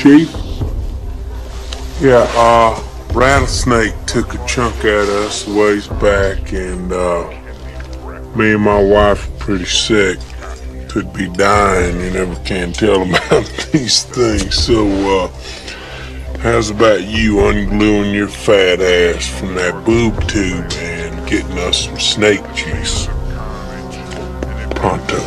Chief? Yeah, rattlesnake took a chunk at us a ways back, and me and my wife are pretty sick. Could be dying, you never can tell about these things. So, how's about you ungluing your fat ass from that boob tube and getting us some snake juice? Pronto.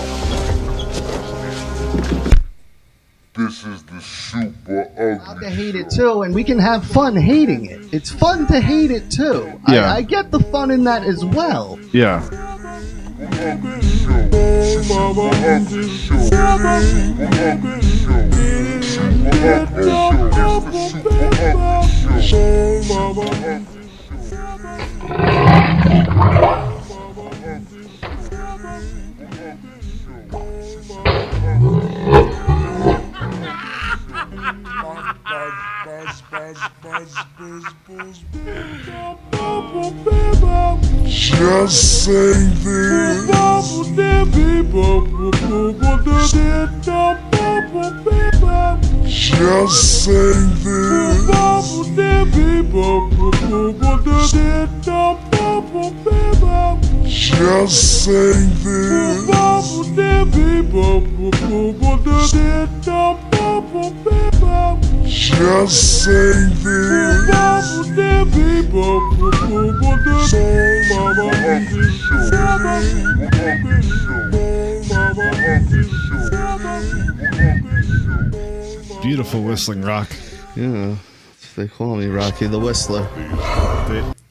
This is the super ugly. Allowed to hate it too, and we can have fun hating it. It's fun to hate it too. Yeah. I get the fun in that as well. Yeah. Just sing this. Just sing this. Just sing this. Just sing Beautiful whistling, Rock. Yeah, they call me Rocky the Whistler.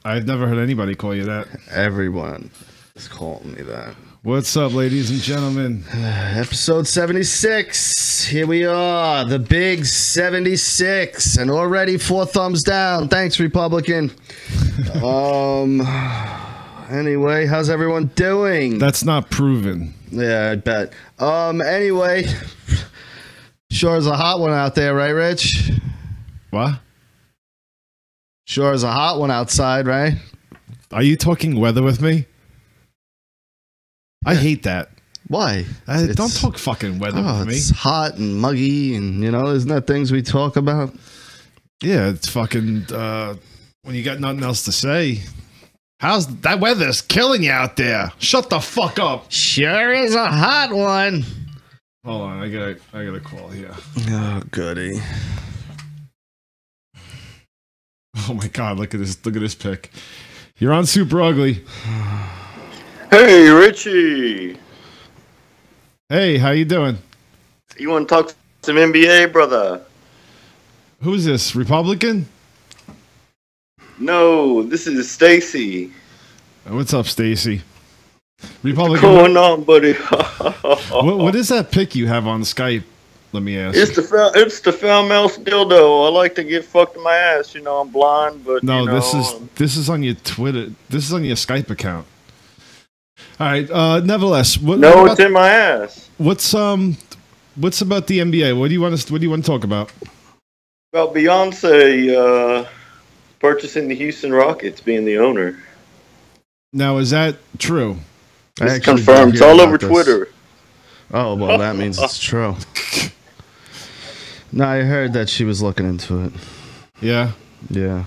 I've never heard anybody call you that. Everyone is calling me that. What's up, ladies and gentlemen? Episode 76. Here we are, the big 76, and already 4 thumbs down. Thanks, Republican. Anyway, how's everyone doing? That's not proven. Yeah, I bet. Anyway, sure is a hot one out there, right, Rich? What? Sure is a hot one outside, right? Are you talking weather with me? I hate that. Why? Don't talk fucking weather with me. It's hot and muggy, and isn't that things we talk about? Yeah, it's fucking when you got nothing else to say. How's that weather's killing you out there? Shut the fuck up. Sure is a hot one. Hold on, I got a call here. Oh, goody. Oh my god, look at this pic. You're on Super Ugly. Hey, Richie. Hey, how you doing? You want to talk some NBA, brother? Who's this? Republican? No, this is Stacy. What's up, Stacy? Republican. What's going on, buddy? what is that pic you have on Skype? Let me ask. It's the foul mouse dildo. I like to get fucked in my ass. I'm blind, but no, this is on your Twitter. This is on your Skype account. All right. Nevertheless, it's in my ass. What's about the NBA? What do you want to talk about? About Beyonce purchasing the Houston Rockets, being the owner. Now, is that true? It's confirmed. It's all over Twitter. Oh, well, that means it's true. No, I heard that she was looking into it. Yeah? Yeah.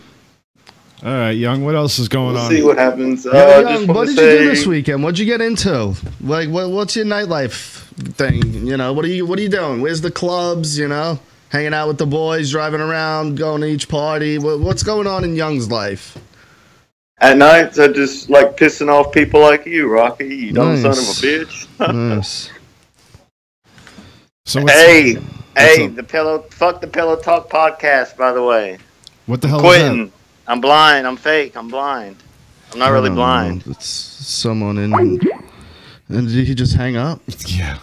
All right, Young, what else is going on? We'll see what happens. Young, what did you do this weekend? What'd you get into? Like, what's your nightlife thing? What are you doing? Where's the clubs, Hanging out with the boys, driving around, going to each party? What's going on in Young's life? At nights, I just like pissing off people like you, Rocky. You dumb son of a bitch. Nice. So fuck the Pillow Talk podcast, by the way. What the hell Quitting. is that? I'm blind. I'm fake. I'm blind. I'm not really blind. It's someone in. And did he just hang up? Yeah.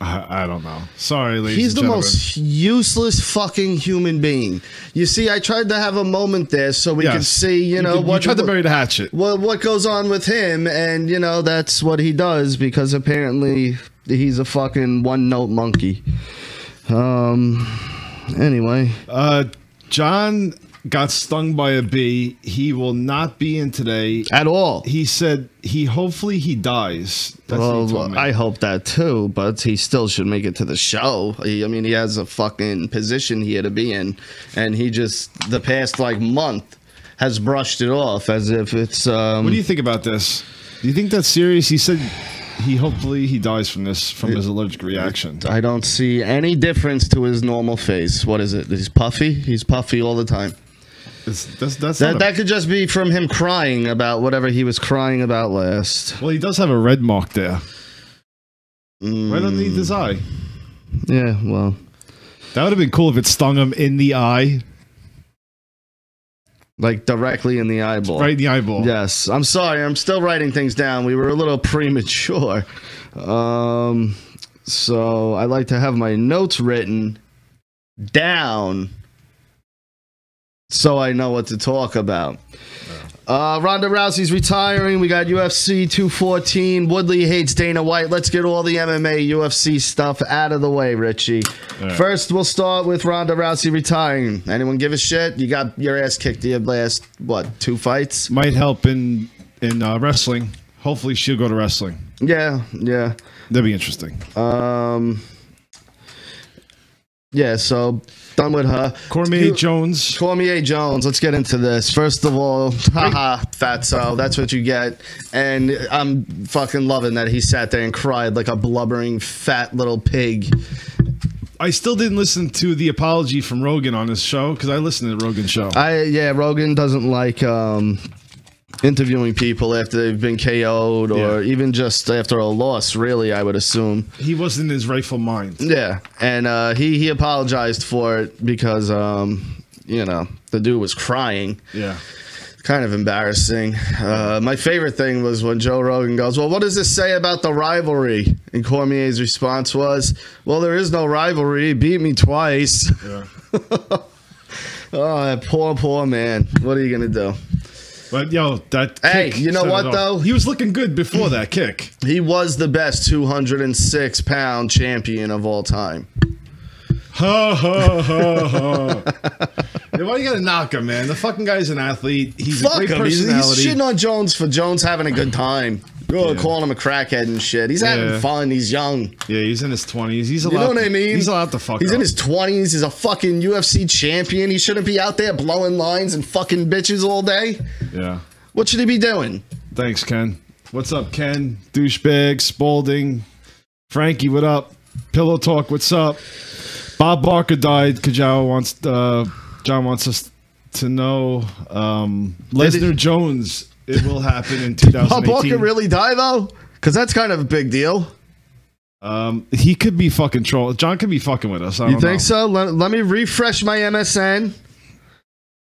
I don't know. Sorry, ladies He's and the gentlemen. most useless fucking human being. You see, I tried to have a moment there so we could see, you tried to bury the hatchet. What goes on with him, and, that's what he does, because apparently he's a fucking one-note monkey. Anyway. John got stung by a bee. He will not be in today at all. He said hopefully he dies. That's what he told me. I hope that too, but he still should make it to the show. I mean, he has a fucking position here to be in, and he just the past like month has brushed it off as if it's. What do you think about this? Do you think that's serious? He said hopefully he dies from his allergic reaction. I don't see any difference to his normal face. What is it? He's puffy. He's puffy all the time. That could just be from him crying about whatever he was crying about last. Well, he does have a red mark there. Right underneath his eye. Yeah, well. That would have been cool if it stung him in the eye. Like directly in the eyeball. Right in the eyeball. Yes. I'm sorry. I'm still writing things down. We were a little premature. So I like to have my notes written down so I know what to talk about. Ronda Rousey's retiring. We got UFC 214. Woodley hates Dana White. Let's get all the MMA UFC stuff out of the way, Richie. Right. First, we'll start with Ronda Rousey retiring. Anyone give a shit? You got your ass kicked the last, 2 fights? Might help in wrestling. Hopefully she'll go to wrestling. Yeah. That'd be interesting. Yeah, so done with her. Cormier Jones. Let's get into this. First of all, haha, fatso. That's what you get. And I'm fucking loving that he sat there and cried like a blubbering fat little pig. I still didn't listen to the apology from Rogan on his show because I listened to Rogan's show. Rogan doesn't like interviewing people after they've been KO'd or even just after a loss, really, I would assume. He wasn't in his rightful mind. Yeah, and he apologized for it because, the dude was crying. Yeah. Kind of embarrassing. My favorite thing was when Joe Rogan goes, well, what does this say about the rivalry? And Cormier's response was, well, there is no rivalry. He beat me twice. Yeah. Oh, that poor man. What are you going to do? But, that kick, you know what, though? He was looking good before that kick. He was the best 206-pound champion of all time. Ha, ha, ha, ha. Yeah, why you gotta knock him, man? The fucking guy's an athlete. He's a great personality. He's shitting on Jones for Jones having a good time. Calling him a crackhead and shit. He's having fun. He's young. Yeah, he's in his 20s. He's allowed. You know what I mean? He's allowed to fuck He's up. in his 20s. He's a fucking UFC champion. He shouldn't be out there blowing lines and fucking bitches all day. Yeah. What should he be doing? Thanks, Ken. What's up, Ken? Douchebag, Spalding, Frankie, what up? Pillow Talk, what's up? Bob Barker died. John wants us to know. Lesnar Jones. It will happen in 2018. Bob Barker really die though? Because that's kind of a big deal. He could be fucking troll. John could be fucking with us. I don't think so? Let me refresh my MSN.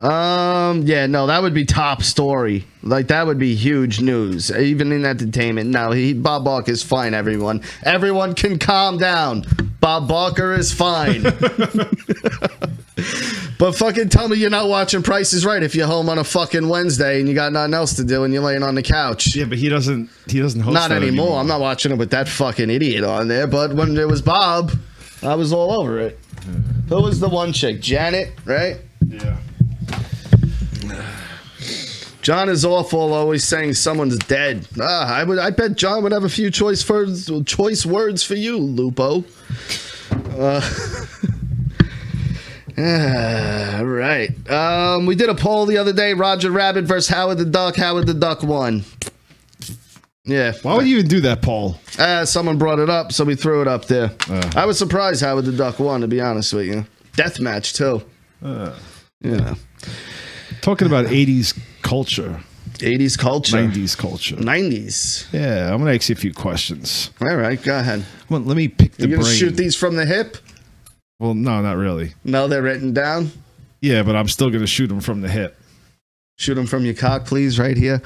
Yeah, no, that would be top story. Like that would be huge news, even in entertainment. No, Bob Barker is fine. Everyone can calm down. Bob Barker is fine. But fucking tell me you're not watching Price is Right if you're home on a fucking Wednesday and you got nothing else to do and you're laying on the couch. Yeah, but he doesn't host not that anymore. I'm not watching it with that fucking idiot on there. But when it was Bob, I was all over it. Who was the one chick? Janet, right? Yeah. John is awful, always saying someone's dead. I bet John would have a few choice words for you, Lupo. Right. We did a poll the other day. Roger Rabbit versus Howard the Duck. Howard the Duck won. Yeah. Why would you even do that poll? Someone brought it up, so we threw it up there. I was surprised Howard the Duck won, to be honest with you. Death match, too. Yeah. Talking about 80s culture. 80s culture. 90s culture. 90s. Yeah, I'm going to ask you a few questions. All right, go ahead. Well, let me pick the brain. You going to shoot these from the hip? Well, no, not really. No, they're written down? Yeah, but I'm still going to shoot them from the hip. Shoot them from your cock, please, right here?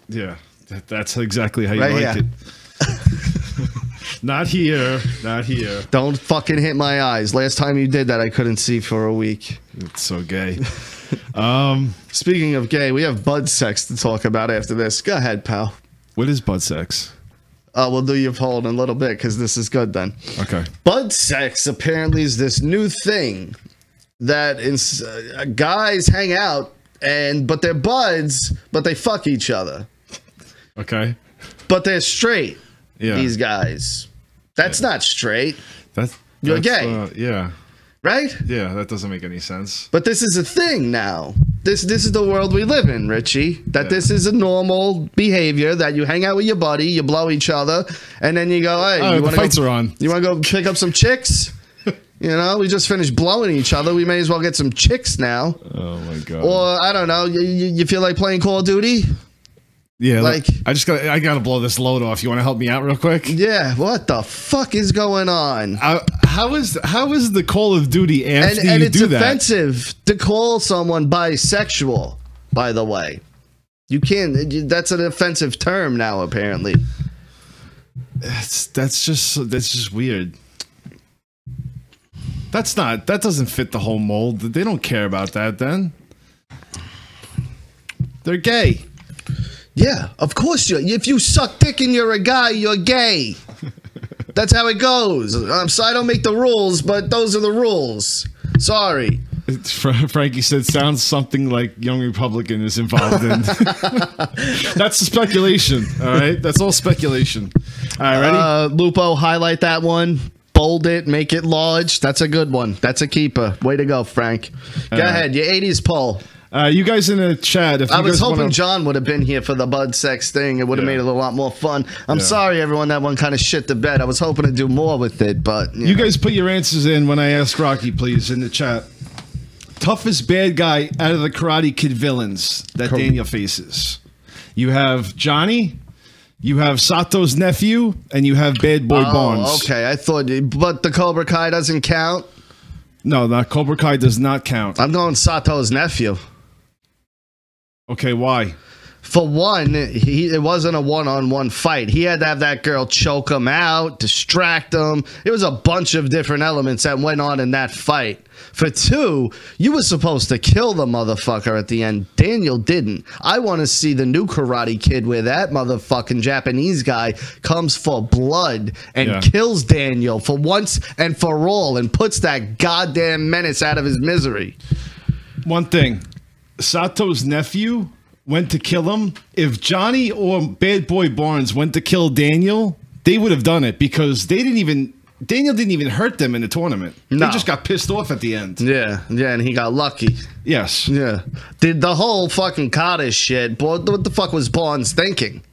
Yeah, that's exactly how you right like here. it. Not here. Not here. Don't fucking hit my eyes. Last time you did that, I couldn't see for a week. It's so gay. Speaking of gay, we have bud sex to talk about after this. Go ahead, pal. What is bud sex? We'll do your poll in a little bit because this is good then. Okay. Bud sex apparently is this new thing that guys hang out but they're buds, but they fuck each other. Okay. But they're straight. Yeah. These guys. That's not straight. You're gay. Yeah. Right? Yeah, that doesn't make any sense. But this is a thing now. This is the world we live in, Richie. That this is a normal behavior, that you hang out with your buddy, you blow each other, and then you go, hey, the fights are on. You want to go pick up some chicks? You know, we just finished blowing each other. We may as well get some chicks now. Oh, my God. Or, I don't know, you feel like playing Call of Duty? Yeah, like I gotta blow this load off. You want to help me out real quick? Yeah, what the fuck is going on? How is the Call of Duty after and you it's do that? offensive to call someone bisexual, by the way. You can't. That's an offensive term now, apparently. That's just weird. That doesn't fit the whole mold. They don't care about that. Then they're gay. Yeah, of course if you suck dick and you're a guy, you're gay. That's how it goes. I don't make the rules, but those are the rules. Sorry. Frankie said, sounds something like Young Republican is involved in. That's speculation, all right? That's all speculation. All right, ready? Lupo, highlight that one. Bold it, make it large. That's a good one. That's a keeper. Way to go, Frank. Go ahead, your 80s poll. You guys in the chat, if I you was guys hoping John would have been here for the bud sex thing. It would have made it a lot more fun. I'm sorry, everyone, that one kind of shit the bed. I was hoping to do more with it, but... You guys put your answers in when I ask Rocky, please, in the chat. Toughest bad guy out of the Karate Kid villains that Daniel faces. You have Johnny, you have Sato's nephew, and you have Bad Boy Barnes. Okay, I thought... But the Cobra Kai doesn't count? No, the Cobra Kai does not count. I'm going Sato's nephew. Okay, why? For one, it wasn't a one-on-one fight. He had to have that girl choke him out, distract him. It was a bunch of different elements that went on in that fight. For two, you were supposed to kill the motherfucker at the end. Daniel didn't. I want to see the new Karate Kid where that motherfucking Japanese guy comes for blood and kills Daniel for once and for all and puts that goddamn menace out of his misery. One thing. Sato's nephew went to kill him. If Johnny or Bad Boy Barnes went to kill Daniel, they would have done it because Daniel didn't even hurt them in the tournament. No. They just got pissed off at the end. Yeah, and he got lucky. Yes. Yeah. The whole fucking Carter shit, what the fuck was Barnes thinking?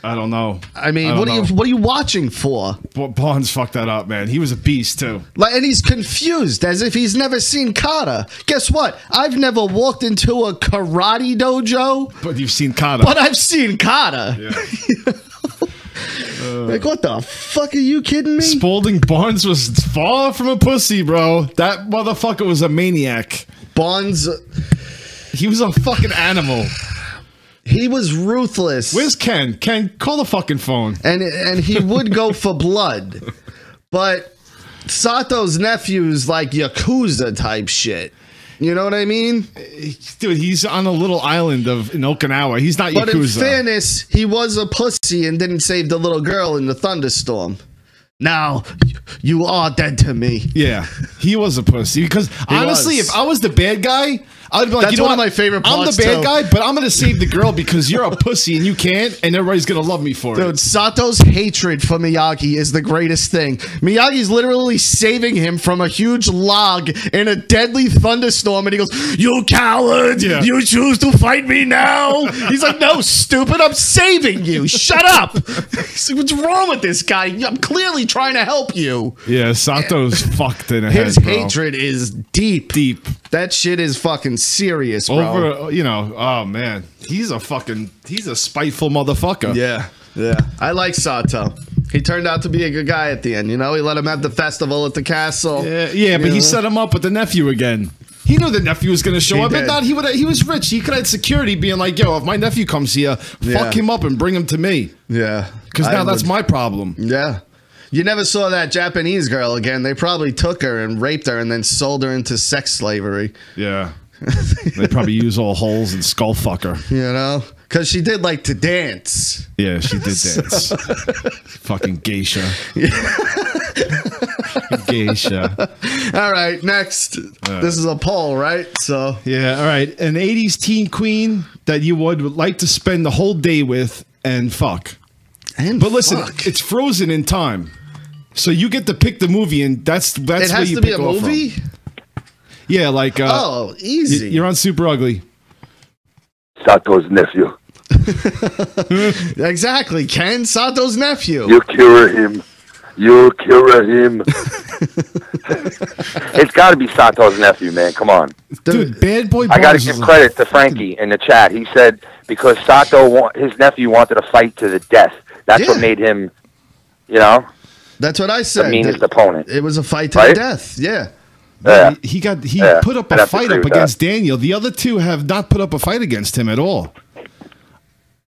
I don't know. I mean, what are you watching for? Barnes fucked that up, man. He was a beast too. And he's confused as if he's never seen kata. Guess what? I've never walked into a karate dojo. But you've seen kata. But I've seen kata. Yeah. Like, what the fuck, are you kidding me? Spalding Barnes was far from a pussy, bro. That motherfucker was a maniac. Barnes, he was a fucking animal. He was ruthless. Where's Ken? Ken, call the fucking phone. And he would go for blood. But Sato's nephew's like Yakuza type shit. You know what I mean? Dude, he's on a little island in Okinawa. He's not Yakuza. But in fairness, he was a pussy and didn't save the little girl in the thunderstorm. Now, you are dead to me. Yeah, he was a pussy. Because honestly, if I was the bad guy, I'd be like, that's one of my favorite parts. I'm the bad guy, but I'm going to save the girl because you're a pussy and you can't, and everybody's going to love me for it. Dude, Sato's hatred for Miyagi is the greatest thing. Miyagi's literally saving him from a huge log in a deadly thunderstorm, and he goes, "You coward! Yeah. You choose to fight me now?" He's like, "No, stupid, I'm saving you. Shut up!" He's like, "What's wrong with this guy? I'm clearly trying to help you." Yeah, Sato's fucked in a His head, bro. hatred is deep. Deep. That shit is fucking serious, bro. Oh man, he's a spiteful motherfucker. Yeah. I like Sato. He turned out to be a good guy at the end. You know, he let him have the festival at the castle. Yeah, but he set him up with the nephew again. He knew the nephew was going to show up. If not, he was rich. He could have had security being like, "Yo, if my nephew comes here, fuck him up and bring him to me." Yeah, because now that's my problem. Yeah. You never saw that Japanese girl again. They probably took her and raped her and then sold her into sex slavery. Yeah. They probably use all holes and skull fuck her. You know? Because she did like to dance. Yeah, she did dance. Fucking geisha. Yeah. Geisha. All right, next. This is a poll, right? So Yeah, all right. An 80s teen queen that you would like to spend the whole day with and fuck. But listen, it's frozen in time. So you get to pick the movie, and that's it where has you to be pick a off movie. from. Yeah, like Easy. You're on Super Ugly. Sato's nephew. Exactly, Ken Sato's nephew. You cure him. You cure him. It's got to be Sato's nephew, man. Come on. Dude, Bad Boy I got to Bars give is credit to Frankie in the chat. He said because his nephew wanted to fight to the death. That's what made him, That's what I said. the meanest opponent. It was a fight to the death. Yeah. Yeah. He put up I'd a have to fight agree up with against Daniel. The other two have not put up a fight against him at all.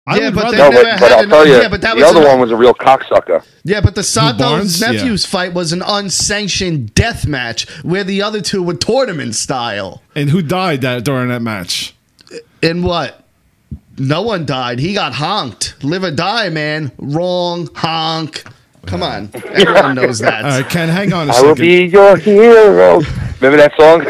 Yeah, but No, but I'll tell you, the other one was a real cocksucker. Yeah, but the Sato's Barnes? nephew's fight was an unsanctioned death match where the other two were tournament style. And who died during that match? In what? No one died. He got honked. Live or die, man. Wrong. Honk. Come on. Everyone knows that. All right, Ken, hang on a I second. will be your hero. Remember that song?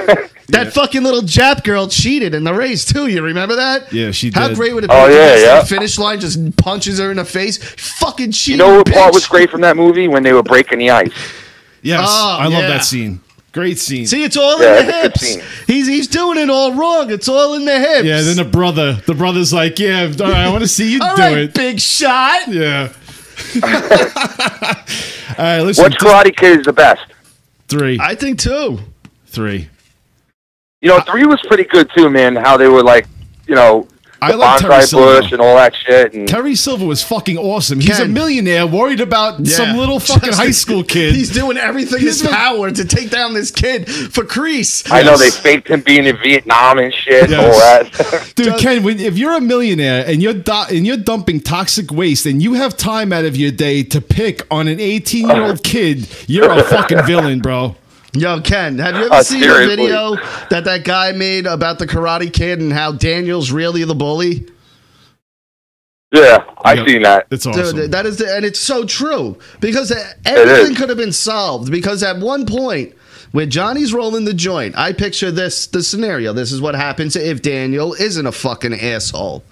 That fucking little Jap girl cheated in the race, too. You remember that? Yeah, she How did. great would it be Oh, if yeah, the yeah. finish line just punches her in the face? Fucking cheating, You know what part bitch. was great from that movie? When they were breaking the ice. Yes, Oh, I love yeah. that scene. Great scene. See, it's all Yeah, in the that's a good hips. scene. He's doing it all wrong. It's all in the hips. Yeah, then the brother's like, yeah, all right, I want to see you all do right, it. big shot. Yeah. All right, listen. Which Karate Kid is the best? 3. I think, too. 3. 3 was pretty good too, man. How they were like, I the like Terri bonsai Silva. bush and all that shit. And Terry Silva was fucking awesome. He's a Ken. millionaire worried about Yeah. some little fucking high school kid. He's doing everything in his power to take down this kid for Crease. I know they faked him being in Vietnam and shit. Yes. All that. Dude, Ken, if you're a millionaire and you're dumping toxic waste and you have time out of your day to pick on an 18-year-old kid, you're a fucking villain, bro. Yo, Ken, have you ever seen the seriously. video that guy made about the Karate Kid and how Daniel's really the bully? Yeah, I've seen that. It's awesome. Dude, that is, and it's so true because everything could have been solved. Because at one point, when Johnny's rolling the joint, I picture the scenario. This is what happens if Daniel isn't a fucking asshole.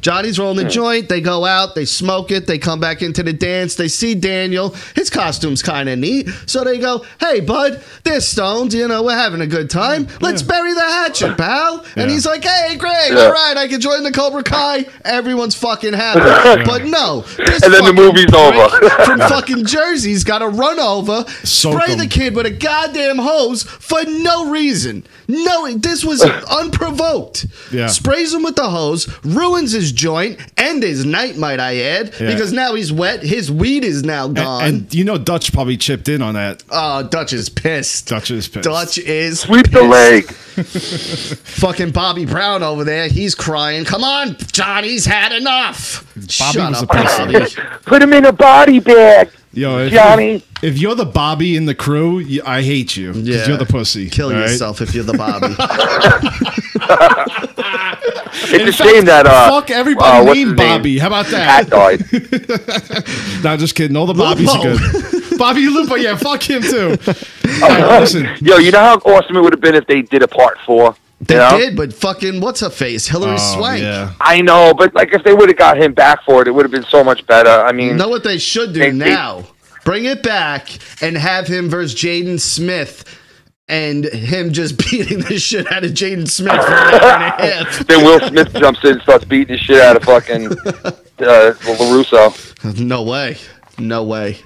Johnny's rolling the joint. They go out. They smoke it. They come back into the dance. They see Daniel. His costume's kind of neat. So they go, hey, bud, they're stoned. We're having a good time. Let's bury the hatchet, pal. And he's like, hey, great. All right, I can join the Cobra Kai. Everyone's fucking happy. But no. This And then the fucking movie's prick over. from fucking Jersey's got to run over, Soak spray him. the kid with a goddamn hose for no reason. No, this was unprovoked. Yeah. Sprays him with the hose, ruins his joint and his night, might I add, because now he's wet. His weed is now gone. And Dutch probably chipped in on that. Oh, Dutch is pissed. Dutch is pissed. Dutch is Sweep the pissed. leg. Fucking Bobby Brown over there, he's crying. Come on, Johnny's had enough. Shut was up, a pussy. Bobby. Put him in a body bag. Yo, Johnny. if you're the Bobby in the crew, I hate you. Because you're the pussy. Kill all right? yourself if you're the Bobby. It's a shame that Fuck everybody what's named his name? Bobby. How about Cat that? died. Nah, just kidding. All the Bobbies Lupo. are good. Bobby Lupo, yeah, fuck him too. All right, listen. Yo, you know how awesome it would have been if they did a part 4? They did, but fucking what's her face? Hillary Swank. Yeah. I know, but like if they would have got him back for it, it would have been so much better. I mean, You know what they should do now? Bring it back and have him versus Jaden Smith and him just beating the shit out of Jaden Smith for an hour and a half. then Will Smith jumps in and starts beating the shit out of fucking Russo. No way. No way.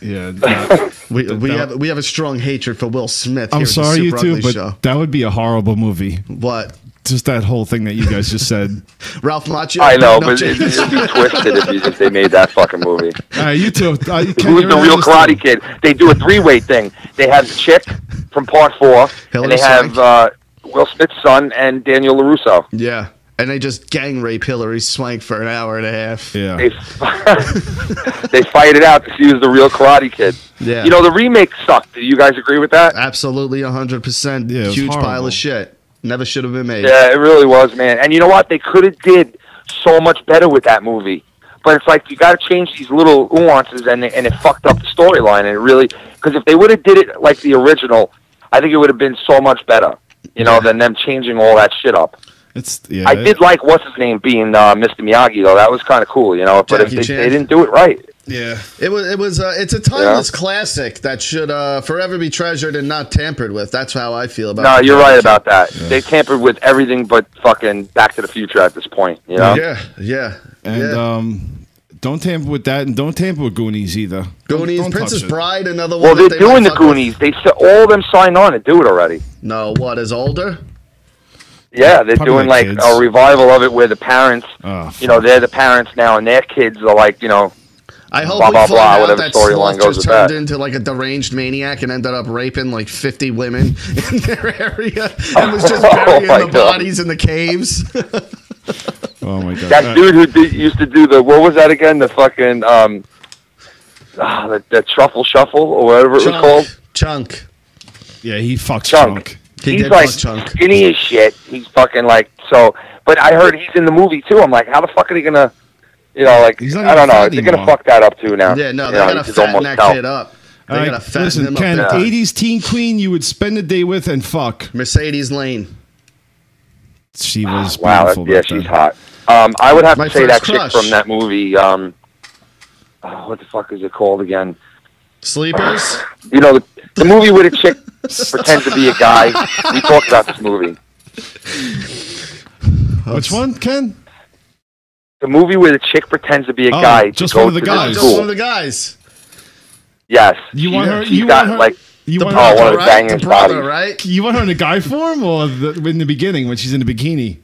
Yeah. nah. We have a strong hatred for Will Smith. I'm here sorry, at the you Super two, Ugly but Show. that would be a horrible movie. What? Just that whole thing that you guys just said. Ralph Macchio? I know, No, but it'd be twisted if they made that fucking movie. All right, you two. Ken, Who's you're the in real this Karate too. Kid? They do a 3-way thing. They have the chick from part 4, Hillary and they have Will Smith's son and Daniel LaRusso. Yeah. And they just gang rape Hillary Swank for an hour and a half. Yeah. They they fight it out to see who's the real Karate Kid. Yeah. You know, the remake sucked. Do you guys agree with that? Absolutely 100%. Yeah, it was Huge pile horrible. of shit. Never should have been made. Yeah, it really was, man. And you know what? They could have did so much better with that movie. but it's like you got to change these little nuances, and it fucked up the storyline. And it really, because if they would have did it like the original, I think it would have been so much better, than them changing all that shit up. I did like what's his name being Mr. Miyagi though. That was kind of cool, But if they didn't do it right. Yeah, it was. It's a timeless classic that should forever be treasured and not tampered with. That's how I feel about it. No, you're right about that. Yeah. They tampered with everything but fucking Back to the Future at this point. Yeah. And don't tamper with that, and don't tamper with Goonies either. Goonies, don't Princess Bride, another one. Well, they're doing the Goonies. They all of them signed on to do it already. No, what is older? Yeah, they're doing like kids. A revival of it where the parents, they're the parents now, and their kids are like, I hope we find out that Sloth just turned into like a deranged maniac and ended up raping like 50 women in their area and was just burying the bodies in the caves. Oh my god! That dude who used to do what was that again? The fucking the truffle shuffle or whatever it was called. Chunk. Yeah, he fucks Chunk. He's like skinny as shit. He's fucking like so. But I heard he's in the movie too. I'm like, how the fuck are they gonna? I don't know. They're gonna fuck that up too now. Yeah, no, they gotta fatten that kid up. They gotta fatten him Ken, up. 80s teen queen you would spend the day with and fuck. Mercedes Lane. She was beautiful. She's hot. I would have to say that chick from that movie. What the fuck is it called again? Sleepers. The movie where the chick pretends to be a guy. We talked about this movie. Which one, Ken? The movie where the chick pretends to be a guy. Just one of the guys. Just one of the guys. Yes. You want her? You want her? Like you want one her, of the banging bodies, right? You want her in the guy form or in the beginning when she's in the bikini?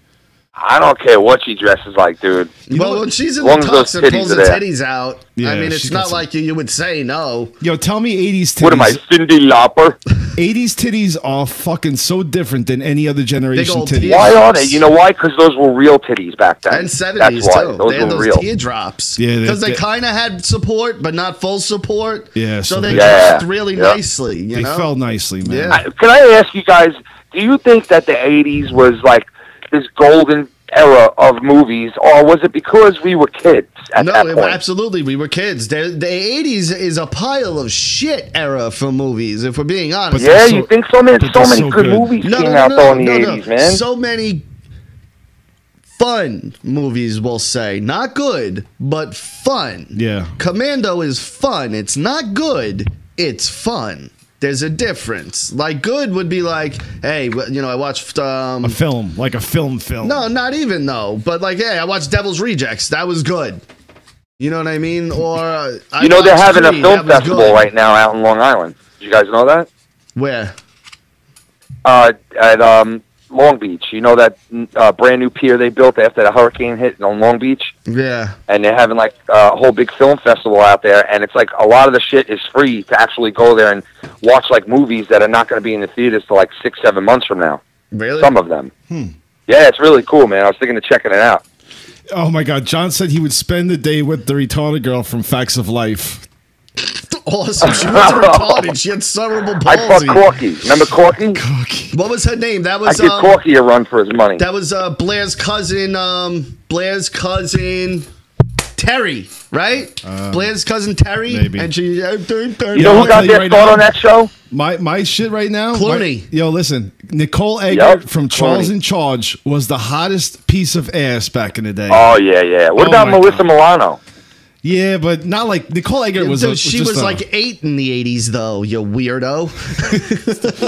I don't care what she dresses like, dude. Well, when she's in the tux and pulls the titties out, I mean, it's not like you would say no. Yo, tell me 80s titties. What am I, Cindy Lauper? 80s titties are fucking so different than any other generation titties. Why are they? You know why? Because those were real titties back then. And 70s, too. Those they had were those real. teardrops. Yeah, because they kind of had support, but not full support. Yeah. So they dressed really nicely. They felt nicely, man. Yeah. Can I ask you guys, do you think that the 80s was like this golden era of movies, or was it because we were kids at that point? Absolutely, we were kids. The 80s is a pile of shit era for movies, if we're being honest. Yeah, you think so, man? So many good movies came out though in the 80s, man. So many fun movies, we'll say. Not good, but fun. Yeah. Commando is fun. It's not good. It's fun. There's a difference. Like, good would be like, hey, I watched a film, like a film. No, not even though. But like, hey, I watched Devil's Rejects. That was good. You know what I mean? Or they're having a film festival right now out in Long Island. Did you guys know that? Where? At Long Beach. You know that brand new pier they built after the hurricane hit on Long Beach? Yeah. And they're having like a whole big film festival out there, and it's like a lot of the shit is free to actually go there and watch like movies that are not going to be in the theaters till like 6-7 months from now. Really? Some of them. Yeah, it's really cool, man. I was thinking of checking it out. Oh my God, John said he would spend the day with the retarded girl from Facts of Life. Awesome. She wasn't retarded. She had cerebral palsy. I fucked Corky. Remember Corky? What was her name? That was I give Corky a run for his money. That was Blair's cousin. Terri, right? Blair's cousin Terri. Maybe. And she. You know who got their start on that show? My shit right now. Clooney. Yo, listen. Nicole Eggert from Charles in Charge was the hottest piece of ass back in the day. Oh yeah. What about Melissa Milano? Yeah, but not like Nicole Eggert was. She was like 8 in the 80s, though. You weirdo.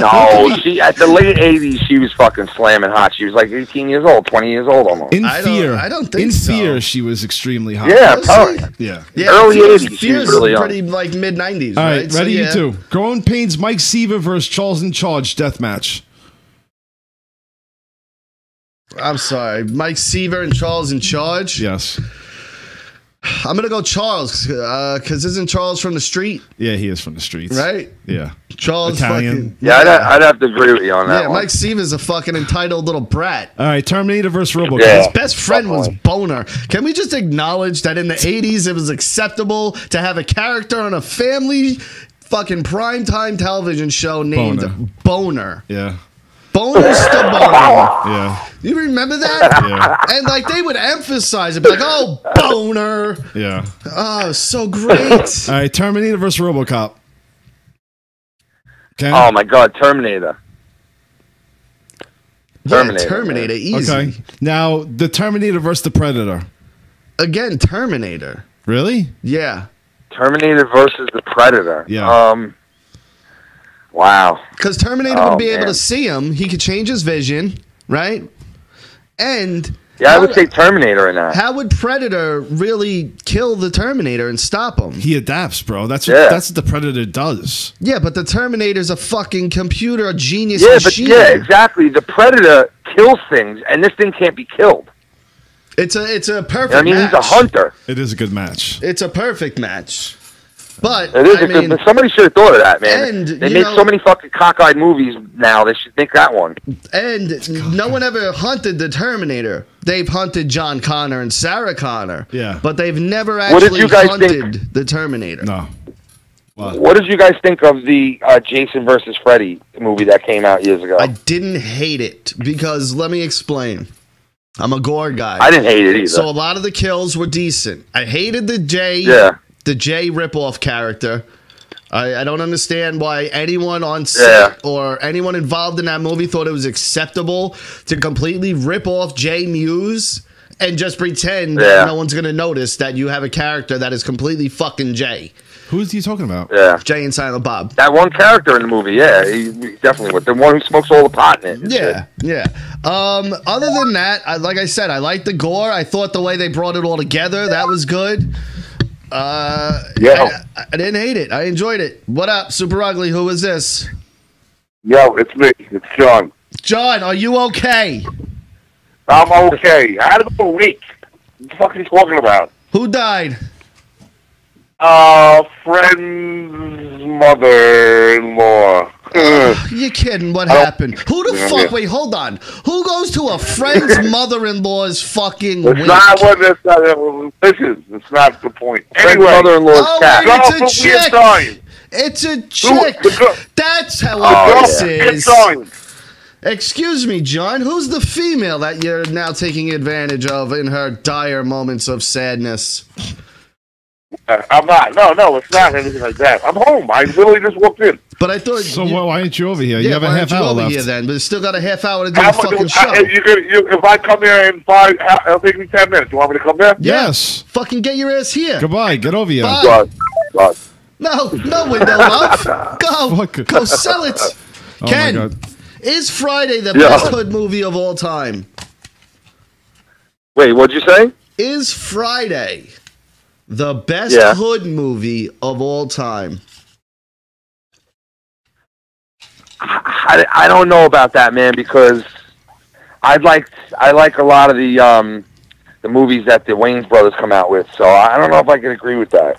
No, she at the late 80s, she was fucking slamming hot. She was like 18 years old, 20 years old almost. In Fear, I don't think so. In Fear, she was extremely hot. Yeah, probably. Yeah. Early 80s. She Fear's was really pretty like mid 90s. All right, ready? So, You two. Growing Pains, Mike Seaver versus Charles in Charge death match. I'm sorry, Mike Seaver and Charles in Charge. Yes. I'm gonna go Charles, because isn't Charles from the street? Yeah, he is from the streets. Right? Yeah. Charles Italian. fucking... I'd have to agree with you on that Yeah, one. Mike Seaver's a fucking entitled little brat. All right, Terminator versus RoboCop. Yeah. His best friend was Boner. Can we just acknowledge that in the 80s it was acceptable to have a character on a family fucking primetime television show named Boner? Yeah. Boner the bone. Yeah. You remember that? Yeah. And like they would emphasize it, be like, "Oh, boner." Yeah. Oh, so great. All right, Terminator versus RoboCop. Okay. Oh my God, Terminator. Yeah, Terminator, easy. Okay. Now the Terminator versus the Predator. Again, Terminator. Really? Yeah. Terminator versus the Predator. Yeah. Wow. Because Terminator would be able to see him. He could change his vision, right? And yeah, I would say Terminator in that. How would Predator really kill the Terminator and stop him? He adapts, bro. That's what the Predator does. Yeah, but the Terminator's a fucking computer, a genius machine. Yeah, exactly. The Predator kills things, and this thing can't be killed. It's a perfect match. He's a hunter. It is a good match. It's a perfect match. But it is good, somebody should have thought of that, man. And, they make so many fucking cockeyed movies now. They should make that one. And no one ever hunted the Terminator. They've hunted John Connor and Sarah Connor. Yeah. But they've never actually hunted the Terminator. No. Wow. What did you guys think of the Jason versus Freddy movie that came out years ago? I didn't hate it because let me explain. I'm a gore guy. I didn't hate it either. So a lot of the kills were decent. I hated the Jay ripoff character. I don't understand why anyone on set or anyone involved in that movie thought it was acceptable to completely rip off Jay Muse and just pretend that no one's going to notice that you have a character that is completely fucking Jay. Who's he talking about? Yeah. Jay and Silent Bob. That one character in the movie, he definitely was. The one who smokes all the pot in it. Yeah. Other than that, like I said, I liked the gore. I thought the way they brought it all together, that was good. I didn't hate it. I enjoyed it. What up, Super Ugly? Who is this? Yo, it's me. It's John. John, are you okay? I'm okay. I had to go a week. What the fuck are you talking about? Who died? Friend's mother-in-law. You kidding? What happened? Who the fuck? Wait, hold on. Who goes to a friend's mother-in-law's fucking wake? It's not what this is. It's not the point. Anyway, mother-in-law's cat. It's a chick. It's a chick. That's how this is. Excuse me, John. Who's the female that you're now taking advantage of in her dire moments of sadness? I'm not. No, it's not anything like that. I'm home. I literally just walked in. But I thought. So why aren't you over here? You have a half hour left. Here then, but still got a half hour to do the fucking show. If I come here in 5, it'll take me 10 minutes. You want me to come there? Yes. Fucking get your ass here. Goodbye. Get over here. God. No window, love. Go sell it. Oh Ken, my God. Is Friday the best hood movie of all time? Wait, what'd you say? Is Friday the best hood movie of all time? I don't know about that, man, because I like a lot of the movies that the Wayans brothers come out with, so I don't know if I can agree with that.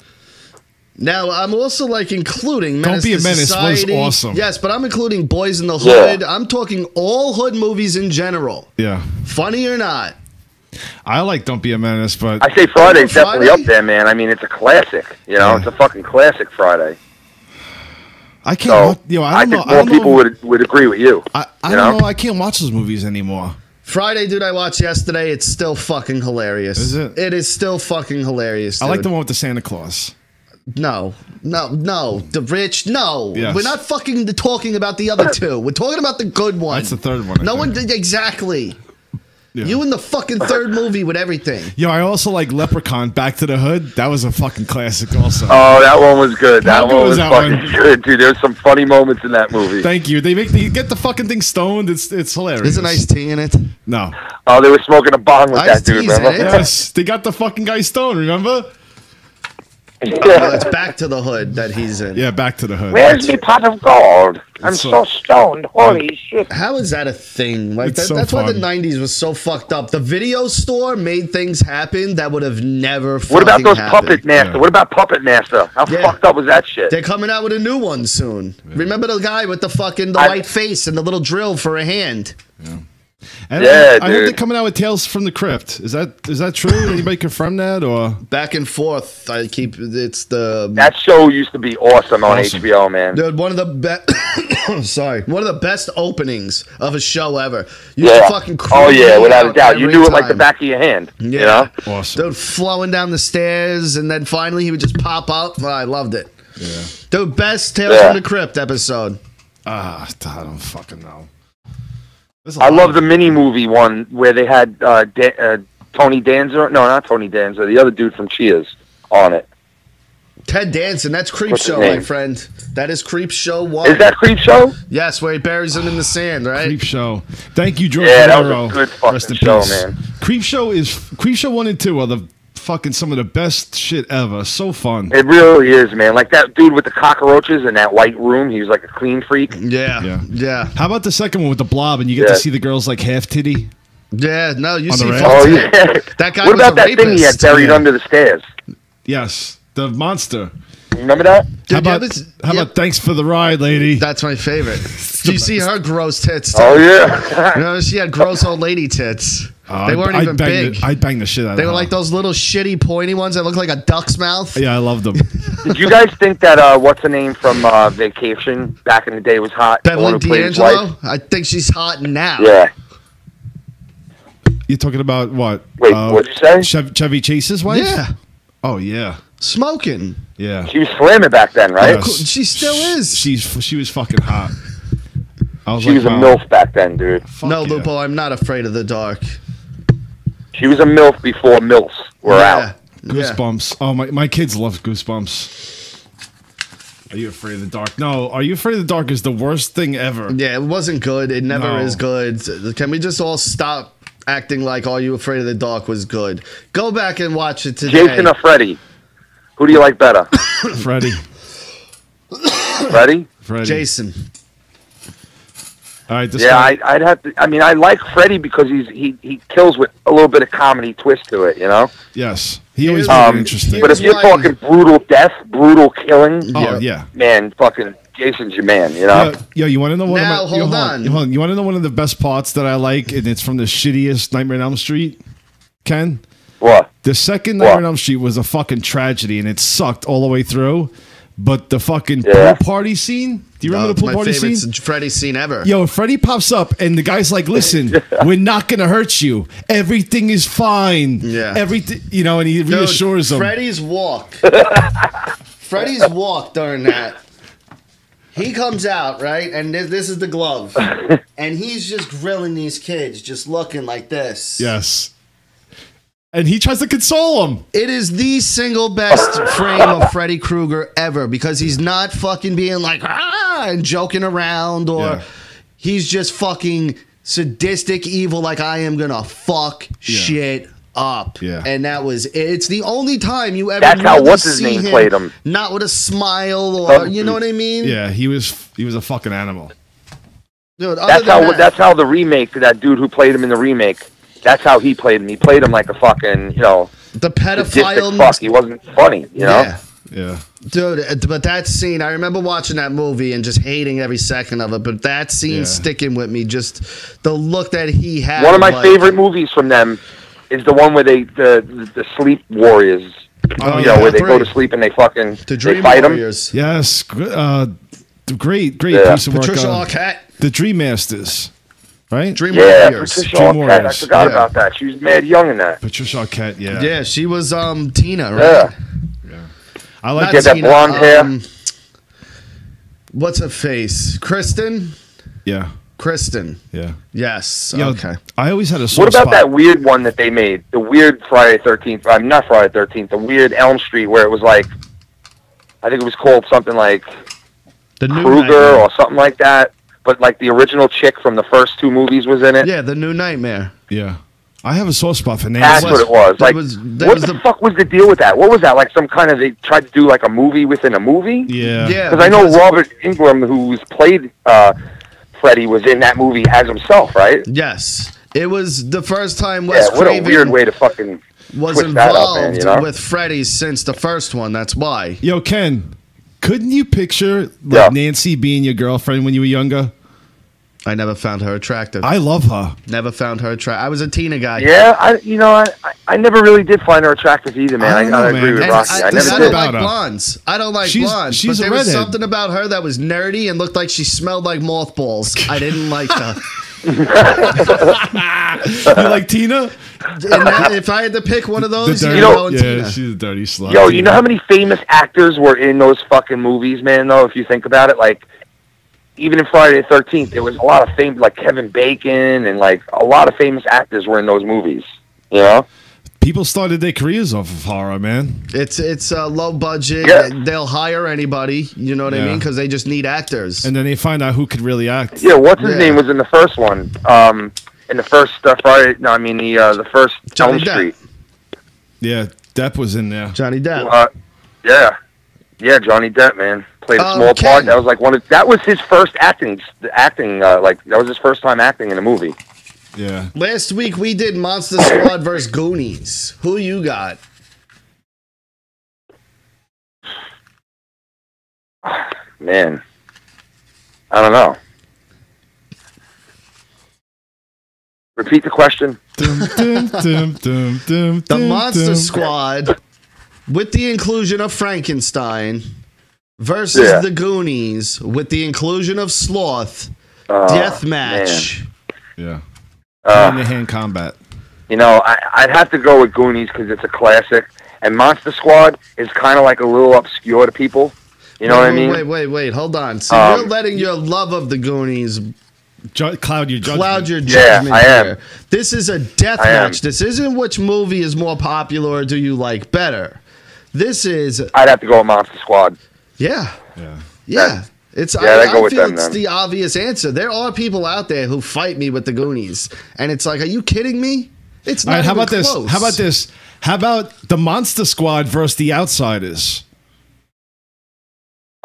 Now, I'm also including Menace Don't Be a to Menace Society. was awesome. Yes, but I'm including Boys in the Hood. I'm talking all hood movies in general. Yeah. Funny or not. I like Don't Be a Menace, but I say Friday's definitely up there, man. I mean, it's a classic. You know, it's a fucking classic Friday. I can't. So, I think more people would agree with you. I don't know. I can't watch those movies anymore. Friday, dude, I watched yesterday. It's still fucking hilarious. Is it? It is still fucking hilarious, dude. I like the one with the Santa Claus. No. The rich, no. Yes. We're not fucking talking about the other two. We're talking about the good one. That's the third one. No one did exactly. Yeah. You in the fucking third movie with everything. Yo, I also like Leprechaun, Back to the Hood. That was a fucking classic also. Oh, that one was good. That one was fucking good, dude. There's some funny moments in that movie. Thank you. They get the fucking thing stoned. It's hilarious. There's an iced tea in it? No. Oh, they were smoking a bong with that dude, remember? Yes. They got the fucking guy stoned, remember? It's Back to the Hood that he's in. Yeah, Back to the Hood. Where's the pot of gold? I'm so stoned. Holy shit. How is that a thing? That's why the 90s was so fucked up. The video store made things happen that would have never fucking happened. What about those Puppet Master? Yeah. What about Puppet Master? How fucked up was that shit? They're coming out with a new one soon. Yeah. Remember the guy with the white face and the little drill for a hand? Yeah. And Yeah, I heard dude. they're coming out with Tales from the Crypt. Is that true? Anybody confirm that or? Back and forth. It's the That show used to be awesome on Awesome. HBO, man. dude, one of the best. Sorry, one of the best openings of a show ever. You used to fucking Oh creep yeah, me without a out doubt. You every knew it like the time. back of your hand. Yeah. You know? Awesome. Dude, flowing down the stairs, and then finally he would just pop up. Oh, I loved it. Yeah. Dude, best Tales Yeah. from the Crypt episode. I don't fucking know. There's a I lot love of- the mini movie one where they had Tony Danza. No, not Tony Danza. The other dude from Cheers on it. Ted Danson, that's Creep What's his Show, my name? friend. That is Creep Show 1. Is that Creep Show? Yes, where he buries him in the sand, right? Creep Show. Thank you, George Yeah, that was Guerrero. a good fucking Rest in show, peace. man. Creep Show 1 and 2 are the fucking some of the best shit ever. So fun. It really is, man. Like that dude with the cockroaches in that white room. He was like a clean freak. Yeah. How about the second one with the blob and you get Yeah. to see the girls like half titty? Yeah, no, you On see the full rail? Oh tit. yeah. That guy What was about a that thing he had rapist. buried Yeah. under the stairs? Yes, the monster. Remember that? Dude, How yeah, about, this- how yeah, about thanks for the ride, lady? That's my favorite. Do you see her gross tits? Too? Oh yeah. You know, she had gross old lady tits. They weren't even big. I'd bang the shit out of They her. were like those little shitty pointy ones that look like a duck's mouth. Yeah, I love them. Did you guys think that what's the name from Vacation back in the day was hot? The one Beverly who played his wife? D'Angelo? I think she's hot now. Yeah. You're talking about what? Wait, what'd you say? Chevy Chase's wife? Yeah. Oh yeah, Smoking. yeah. She was slamming back then, right? Yes. She still is. She was fucking hot. I was She like, was a wow, MILF back then, dude. fuck No, yeah. Lupo, I'm not afraid of the dark. She was a MILF before MILFs were out. Yeah. Goosebumps. Oh my kids love Goosebumps. Are you afraid of the dark? No. Are you afraid of the dark is the worst thing ever. Yeah, it wasn't good. It never No. is good. Can we just all stop acting like Are You Afraid of the Dark was good? Go back and watch it today. Jason or Freddy? Who do you like better? Freddy. Freddy? Freddy. Jason. All right. This Yeah, guy, I'd have to. I mean, I like Freddy because he kills with a little bit of comedy twist to it, you know. yes. He always Here's- made it interesting. But if you're why- talking brutal death, brutal killing, Oh yeah. man, fucking Jason's your man, you know. Yo, you want to know one Now, of my? hold yo, on. hold on. You want to know one of the best parts that I like, and it's from the shittiest Nightmare on Elm Street. Ken, What? the second What? Nightmare on Elm Street was a fucking tragedy, and it sucked all the way through. But the fucking Yeah. pool party scene. Do you remember the pool my party favorite scene? Freddy scene ever. Yo, Freddy pops up and the guy's like, "Listen, we're not gonna hurt you. Everything is fine. Yeah. everything, you know." And he Dude, reassures him. Freddy's walk. Freddy's walk during that. He comes out, right? And this is the glove. And he's just grilling these kids, just looking like this. Yes. And he tries to console him. It is the single best frame of Freddy Krueger ever because he's not fucking being like, ah, and joking around or Yeah. he's just fucking sadistic evil like I am gonna fuck shit up. Yeah. And it's the only time you ever That's how really what's his see name played him. Not with a smile or, you know what I mean? Yeah, he was a fucking animal. Dude, other That's than how the remake, that dude who played him in the remake, that's how he played him. He played him like a fucking, you know, the sadistic pedophile. fuck. He wasn't funny, you know. Yeah. Yeah. Dude, but that scene, I remember watching that movie and just hating every second of it, but that scene Yeah. sticking with me, just the look that he had. One of my like- favorite movies from them is the one where the sleep warriors, Oh, you know, yeah, where they go to three. sleep and they fucking The they Dream fight them. Warriors. Yes. Great Yeah. piece of work. Patricia Arquette. The Dream Masters, right? Dream Yeah, Warriors. Patricia Dream Arquette. I Warriors. forgot Yeah. about that. She was mad young in that. Patricia Arquette. Yeah. Yeah, she was Tina, right? Yeah. I like Get that Tina, blonde hair. What's her face? Kristen? Yeah. Kristen. Yeah. Yes. Yo, Okay. I always had a What soft about spot. that weird one that they made? The weird Friday 13th. I'm not Friday 13th. The weird Elm Street where it was like, I think it was called something like The new Krueger Nightmare. or something like that. But like the original chick from the first two movies was in it. Yeah, the new Nightmare. Yeah. I have a soft spot for That's Nancy. what it was. that Like, was what the the- fuck was the deal with that? What was that? Like some kind of, they tried to do like a movie within a movie? Yeah. Yeah. Because I know Robert Ingram, who's played Freddy, was in that movie as himself, right? Yes. It was the first time Wes Yeah, what a Craven weird way to fucking was twist that up, involved man, you know? with Freddy since the first one. That's why. Yo, Ken, couldn't you picture Yeah. like Nancy being your girlfriend when you were younger? I never found her attractive. I love her. Never found her attractive. I was a Tina guy. Yeah, I never really did find her attractive either, man. I agree with Rocky. I never don't did. like blondes. I don't like blondes. She's but there a was redhead. something about her that was nerdy and looked like she smelled like mothballs. I didn't like her. You like Tina? If I had to pick one of those, yeah, she's a dirty slut. Yo, you know how many famous actors were in those fucking movies, man, though, if you think about it? Like, even in Friday the 13th, there was a lot of famous, like Kevin Bacon, and like a lot of famous actors were in those movies, you know? People started their careers off of horror, man. It's low budget. Yeah. They'll hire anybody, you know what I mean? Because they just need actors. And then they find out who could really act. Yeah, what's his name was in the first one? In the first Friday, no, I mean the first Johnny Elm Street. Yeah, Depp was in there. Johnny Depp. Yeah, Johnny Depp, man, played a small Ken. part. That was like that was his first acting. Like that was his first time acting in a movie. Yeah. Last week we did Monster Squad versus Goonies. Who you got? Man, I don't know. Repeat the question. The Monster Squad, with the inclusion of Frankenstein, versus the Goonies, with the inclusion of Sloth. Death match. Yeah. Hand-to-hand combat. You know, I'd have to go with Goonies because it's a classic, and Monster Squad is kind of like a little obscure to people. You know what I mean? Wait. Hold on. So you're letting your love of the Goonies cloud your judgment. Yeah, I am. Here. This is a death match. This isn't which movie is more popular or do you like better. This is... I'd have to go with Monster Squad. Yeah. I feel with them, it's then. the obvious answer. There are people out there who fight me with the Goonies, and it's like, are you kidding me? It's not All right, how about close. this? How about this? How about the Monster Squad versus the Outsiders?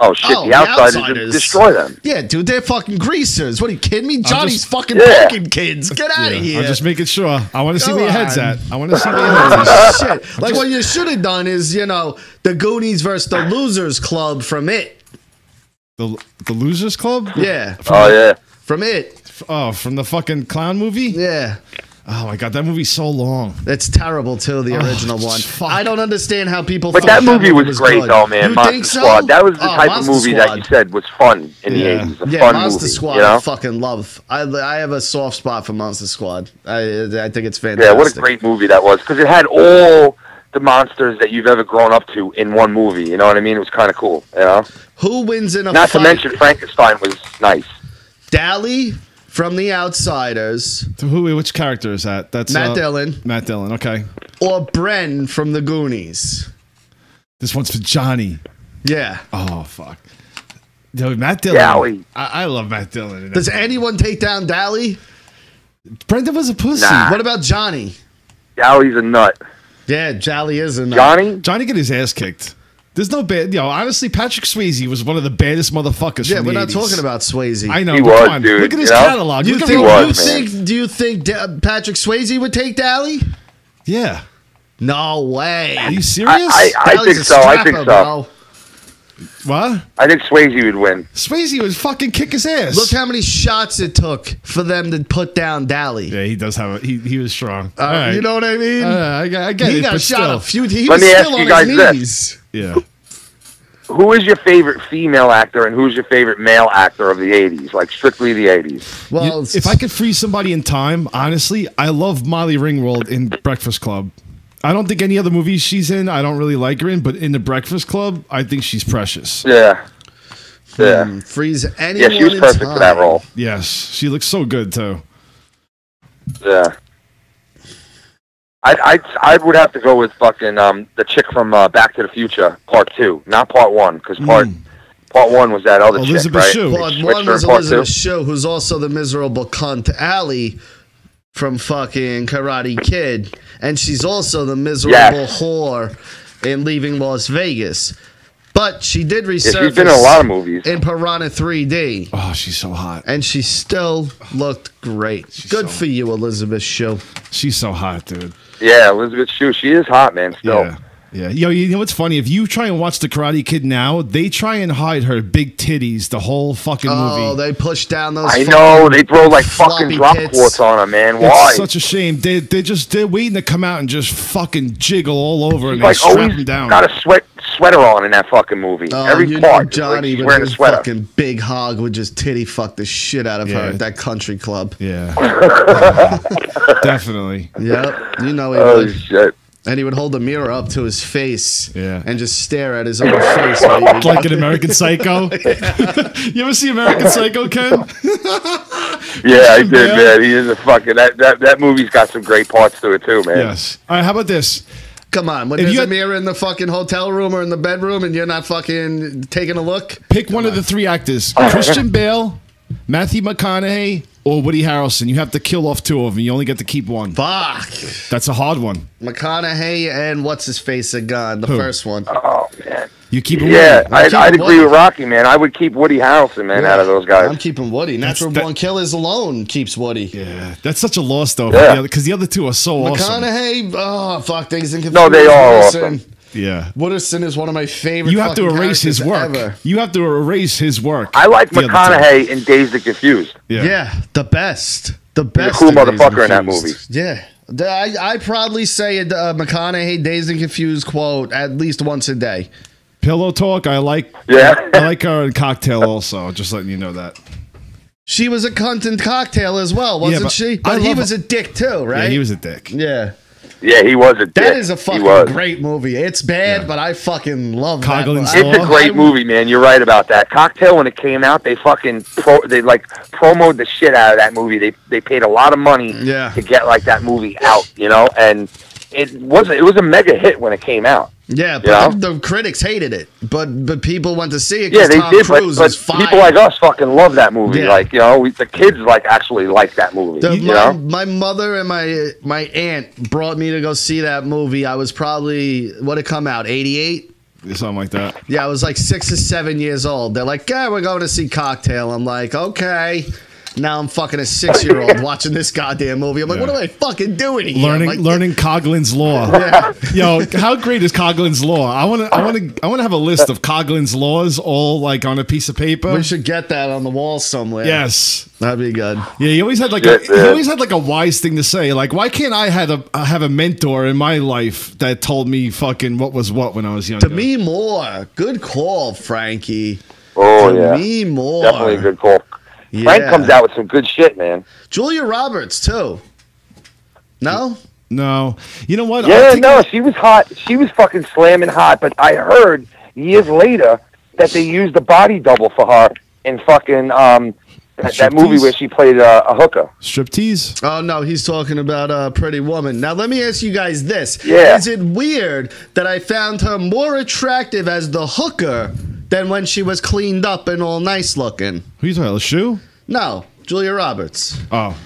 Oh shit! The Outsiders destroy them. Yeah, dude, they're fucking greasers. What are you kidding me? Johnny's fucking poking kids. Get out of here. I'm just making sure. I want to see where your head's at. I want to see where your Holy head's at. shit. Like what you should have done is, the Goonies versus the Losers Club from It. The Losers Club? Yeah. From It. Oh, from the fucking clown movie? Yeah. Oh my god, that movie's so long. That's terrible too. The original one. Fuck. I don't understand how people. But thought that movie was great, good. though, man. You Monster think so? Squad. That was the type Monster of movie Squad. that you said was fun in the 80s. A Yeah, fun Monster movie, Squad. you know? I fucking love. I have a soft spot for Monster Squad. I think it's fantastic. Yeah, what a great movie that was because it had all the monsters that you've ever grown up to in one movie. You know what I mean? It was kind of cool. You know. Who wins in a Not fight? to mention Frankenstein was nice. Dally from The Outsiders. Which character is that? That's Matt Dillon. Matt Dillon, okay. Or Bren from The Goonies. This one's for Johnny. Yeah. Oh, fuck. Dude, Matt Dillon. Dally. I love Matt Dillon. Does anyone take down Dally? Brenda was a pussy. Nah. What about Johnny? Dally's a nut. Yeah, Jolly is a nut. Johnny got his ass kicked. There's no bad. Honestly, Patrick Swayze was one of the baddest motherfuckers. Yeah, from we're the not 80s. talking about Swayze. I know. He but was, come on. dude, Look at his you know? catalog. Do you Look at think? what- Do you think Patrick Swayze would take Dally? Yeah. No way. Are you serious? I think so. I think so. Bro. What? I think Swayze would win. Swayze would fucking kick his ass. Look how many shots it took for them to put down Dally. Yeah, he does have. He was strong. All right. You know what I mean? I get it. He got but shot still. a few. He Let was me still ask you on guys his this. knees. Yeah. Who is your favorite female actor and who's your favorite male actor of the 80s? Like, strictly the 80s. Well, If I could freeze somebody in time, honestly, I love Molly Ringwald in Breakfast Club. I don't think any other movies she's in, I don't really like her in, but in The Breakfast Club, I think she's precious. Yeah. Yeah. Freeze anyone. Yeah, she was in perfect time. for that role. Yes, she looks so good, too. Yeah. I would have to go with fucking the chick from Back to the Future, Part 2, not Part 1, because Part 1 was that other Elizabeth chick, Shue. right? Part They 1 switched her was in Part Elizabeth 2. Shue, who's also the miserable cunt Allie from fucking Karate Kid, and she's also the miserable whore in Leaving Las Vegas. But she did resurface. Yeah, she's been in a lot of movies. In Piranha 3D. Oh, she's so hot. And she still looked great. Good for you, Elizabeth Shue. She's so hot, dude. Yeah, Elizabeth Shue, she is hot, man, still. Yeah. Yeah, you know what's funny? If you try and watch The Karate Kid now, they try and hide her big titties the whole fucking movie. Oh, they push down those. I know they throw like fucking drop quotes on her, man. Why? It's such a shame. They're waiting to come out and just fucking jiggle all over and like strap always them down. Got a sweater on in that fucking movie. Every part, Johnny like, with wearing a his sweater. fucking big hog would just titty fuck the shit out of her at that country club. Yeah, definitely. Yep, you know he Oh would. shit. And he would hold the mirror up to his face and just stare at his own face. Like an American Psycho. You ever see American Psycho, Ken? Yeah, I did, man. He is a fucking... That movie's got some great parts to it, too, man. Yes. All right, how about this? Come on, when there's a mirror in the fucking hotel room or in the bedroom and you're not fucking taking a look? Pick one of the three actors. Christian Bale, Matthew McConaughey, or Woody Harrelson. You have to kill off two of them. You only get to keep one. Fuck. That's a hard one. McConaughey and what's-his-face are gone, the first one. Oh, man. You keep him. Yeah, I'd agree with Rocky, man. I would keep Woody Harrelson, man, out of those guys. I'm keeping Woody. Natural Born Killers alone keeps Woody. Yeah, that's such a loss, though, Yeah. because the other two are so awesome. McConaughey, oh, fuck, things in No, they are Wooderson. awesome. Yeah. Wooderson is one of my favorite You have to fucking erase his work. characters ever. You have to erase his work. I like The other McConaughey in Dazed and Confused. Yeah, the best. The He's a best. cool of Dazed and motherfucker in that Confused. movie. Yeah. I probably say a McConaughey Dazed and Confused quote at least once a day. Pillow Talk, I like. Yeah. I like her in Cocktail also. Just letting you know that. She was a cunt in Cocktail as well, wasn't but she? I But he love was her. a dick too, right? Yeah, he was a dick. Yeah. Yeah, he was a dick. That is a He fucking was. great movie. It's bad, but I fucking love Coughlin's that. Law. It's a great movie, man. You're right about that. Cocktail, when it came out, they fucking promoted the shit out of that movie. They paid a lot of money to get like that movie out, you know, and it was a mega hit when it came out. Yeah, but the critics hated it, but people went to see it Yeah, because they Tom did, Cruise but was fire. people like us fucking love that movie. Yeah. Like, you know, the kids like actually like that movie. My mother and my aunt brought me to go see that movie. I was probably, what did it come out, 88? Something like that. Yeah, I was like 6 or 7 years old. They're like, yeah, we're going to see Cocktail. I'm like, okay. Now I'm fucking a 6-year-old watching this goddamn movie. I'm like, what am I fucking doing here? Learning Coughlin's Law. Yeah. Yo, how great is Coughlin's Law? I want to have a list of Coughlin's laws all like on a piece of paper. We should get that on the wall somewhere. Yes. That'd be good. Yeah, he always had like a wise thing to say. Like, why can't I have a mentor in my life that told me fucking what was what when I was younger? To me more. Good call, Frankie. Oh, to yeah. me more. Definitely a good call. Yeah. Frank comes out with some good shit, man. Julia Roberts, too. No? No. You know what? Yeah, no, she was hot. She was fucking slamming hot, but I heard years later that they used a body double for her in fucking that movie where she played a hooker. Striptease? Oh, no, he's talking about Pretty Woman. Now, let me ask you guys this. Yeah. Is it weird that I found her more attractive as the hooker than when she was cleaned up and all nice looking? Who you talking about? LeShoe? No, Julia Roberts. Oh.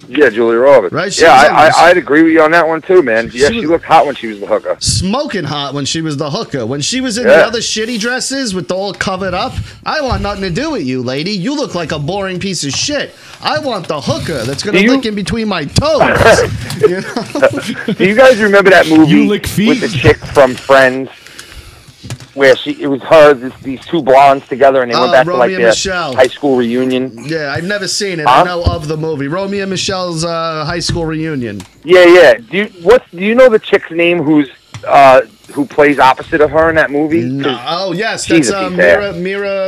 Yeah, Julia Roberts. Right? I'd agree with you on that one too, man. Yeah, she looked hot when she was the hooker. Smoking hot when she was the hooker. When she was in the other shitty dresses with all covered up, I want nothing to do with you, lady. You look like a boring piece of shit. I want the hooker that's going to lick in between my toes. You know? Do you guys remember that movie You lick feet? with the chick from Friends? Where it was her, these two blondes together, and they went back to Romeo like and their Michelle. high school reunion. Yeah, I've never seen it. Huh? I know of the movie. Romeo and Michelle's high school reunion. Yeah. Do you know the chick's name who plays opposite of her in that movie? No. Oh yes, she's that's a piece of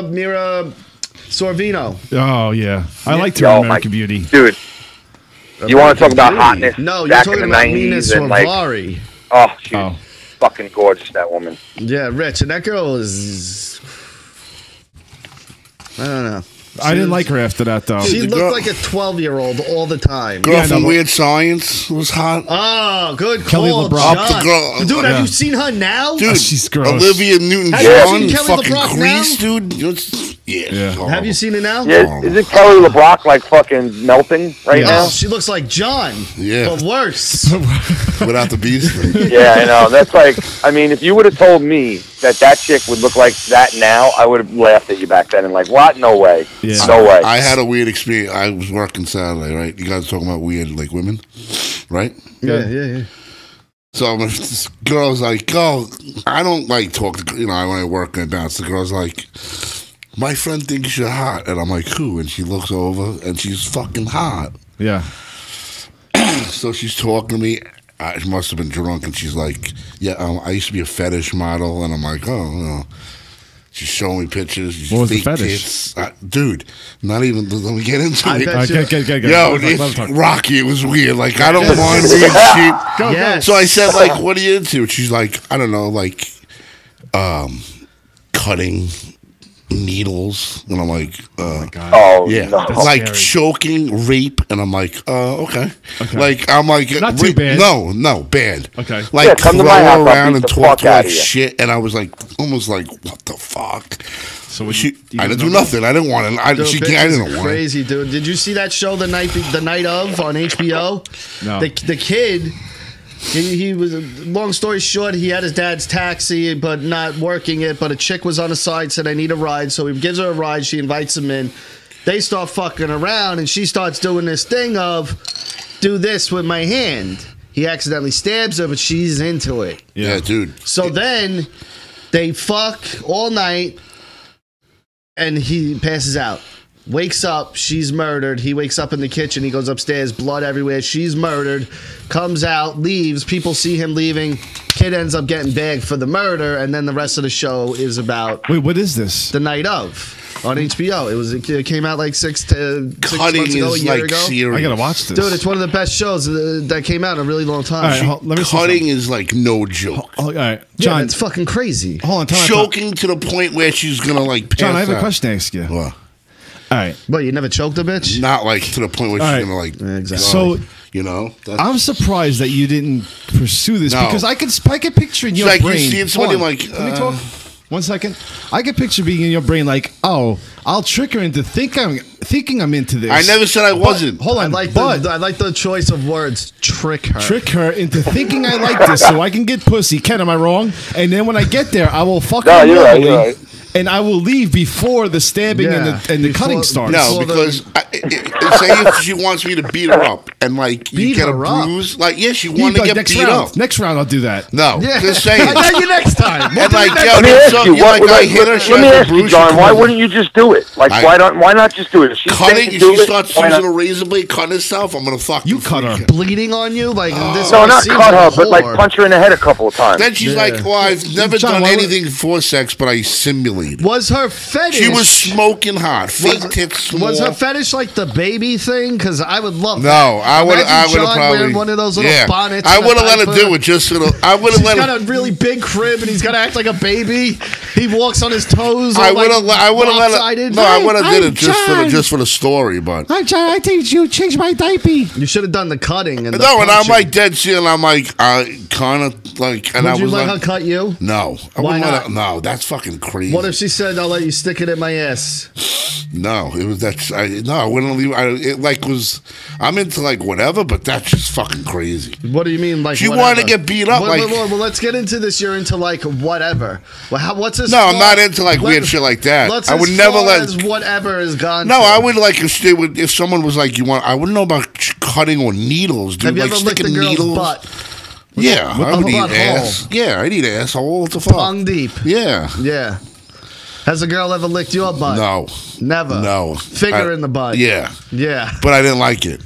Mira Sorvino. Oh, yeah. I liked her Yo, in American Beauty. Dude, you want to talk about hotness? No, you're back talking in the about Nina 90s and like, Sorvari. oh, she's fucking gorgeous, that woman. Yeah, Rich, and that girl is, I don't know. I didn't like her after that, though. She looked like a 12-year-old all the time. Girl from Weird Science was hot. Oh, good Kelly call, LeBrock. John. The girl. Dude, have you seen her now? Dude, she's gross. Olivia Newton-John, Have you seen Kelly fucking LeBrock Grease, now? dude. Yeah. Have you seen it now? Yeah, isn't Kelly LeBrock like fucking melting right now? Oh, she looks like John. Yeah. But worse. Without the beast thing. Yeah, I know. That's like, I mean, if you would have told me that chick would look like that now, I would have laughed at you back then and like, what? No way. Yeah. No way. I had a weird experience. I was working Saturday, right? You guys are talking about weird, like, women, right? Yeah. So this girl's like, oh, I don't like talk to, when I work in dance, the girl's like, my friend thinks you're hot. And I'm like, who? And she looks over and she's fucking hot. Yeah. So she's talking to me. She must have been drunk. And she's like, yeah, I used to be a fetish model. And I'm like, oh. She's showing me pictures. What was the fetish? Dude, not even, let me get into it. Okay. Yo, it's Rocky. It was weird. Like, I don't mind weird shit. Yes. So I said, like, what are you into? She's like, I don't know, like, cutting needles. And I'm like, yeah. No. Like choking, rape. And I'm like, okay. Like, I'm like, not too bad. No, bad. Okay. Like, come to throw my house, I'll around beat and the talk fuck to like outta you. shit. And I was like, almost like, what the fuck? So I didn't do nothing. I didn't want to. I didn't want it. Crazy, dude. Did you see that show the night of on HBO? No. The kid. He was, long story short, he had his dad's taxi, but not working it. But a chick was on the side, said, I need a ride. So he gives her a ride. She invites him in. They start fucking around, and she starts doing this thing of, do this with my hand. He accidentally stabs her, but she's into it. Yeah, dude. So then they fuck all night, and he passes out. Wakes up, she's murdered. He wakes up in the kitchen. He goes upstairs, blood everywhere. She's murdered. Comes out, leaves. People see him leaving. Kid ends up getting bagged for the murder, and then the rest of the show is about. Wait, what is this? The Night Of on HBO. It came out like 6 months ago, a year ago. Serious. I gotta watch this, dude. It's one of the best shows that came out in a really long time. All right, let me Cutting is like no joke. all right, John, John, it's fucking crazy. hold on. Time Choking to the point where she's gonna like. Pass John, I have a out. question to ask you. What? All right. What, you never choked a bitch? Not like to the point where All she's right. gonna like. Exactly. So that's, I'm surprised that you didn't pursue this No. because I could picture in your like brain. you see somebody Hold on. like. Let me talk. 1 second. I could picture being in your brain like, oh, I'll trick her into thinking I'm into this. I never said I wasn't. Hold on, I like the choice of words. Trick her. Trick her into thinking I like this so I can get pussy. Ken, am I wrong? And then when I get there, I will fuck her you're normally, right. and I will leave before the stabbing and the cutting starts. No, because say if she wants me to beat her up and like you Beat get a her up? bruise, like she wanted to get next beat round. up. Next round, I'll do that. No, Yeah. just saying. I got you next time. And like, yo, Let me ask you, I hit her. She let me has a ask you, bruise. John, why wouldn't you just do it? Like, why not just do it? If she's cutting? saying If do she it, starts why using not? a razor blade, cutting herself, I'm gonna fuck You cut her. Bleeding on you like this. No, not seems cut like her, a but like whore. punch her in the head a couple of times. Then she's like, "Well, I've never John, done why would- anything for sex, but I simulated." Was her fetish? She was smoking hot, fake tits small. Was her fetish like the baby thing? Because I would love. No, that. I would Imagine have John probably wearing one of those little bonnets. I and a would have let her diaper. do it just for the. I would have He's let got her. a really big crib and he's got to act like a baby. He walks on his toes. I would have. I would have let her. lopsided. No, I would have did Hey, it just for the story, but. Hi, John. I think you changed my diaper. You should have done the cutting and the No, and I'm punching. like dead serious. And I'm like, kind of like, and Would I you was let like, her cut you? no, I Why wouldn't let not? her. No, that's fucking crazy. What if she said, "I'll let you stick it in my ass"? No, it was that. I wouldn't leave. It like was. I'm into like whatever, but that's just fucking crazy. What do you mean, like? She whatever? wanted to get beat up, Well, let's get into this. You're into like whatever. Well, what's this? No, I'm not into like weird shit like that. I would never let. Whatever is gone. No, I would like if someone was like, "You want?" I wouldn't know about cutting or needles, dude. Have you like ever licked a sticking girl's needles. butt? Yeah, I would eat butthole? ass. Yeah, I'd eat asshole. What the fuck? Tongue deep. Yeah. Yeah. Has a girl ever licked your butt? No. Never. No. Finger in the butt. Yeah. Yeah. But I didn't like it.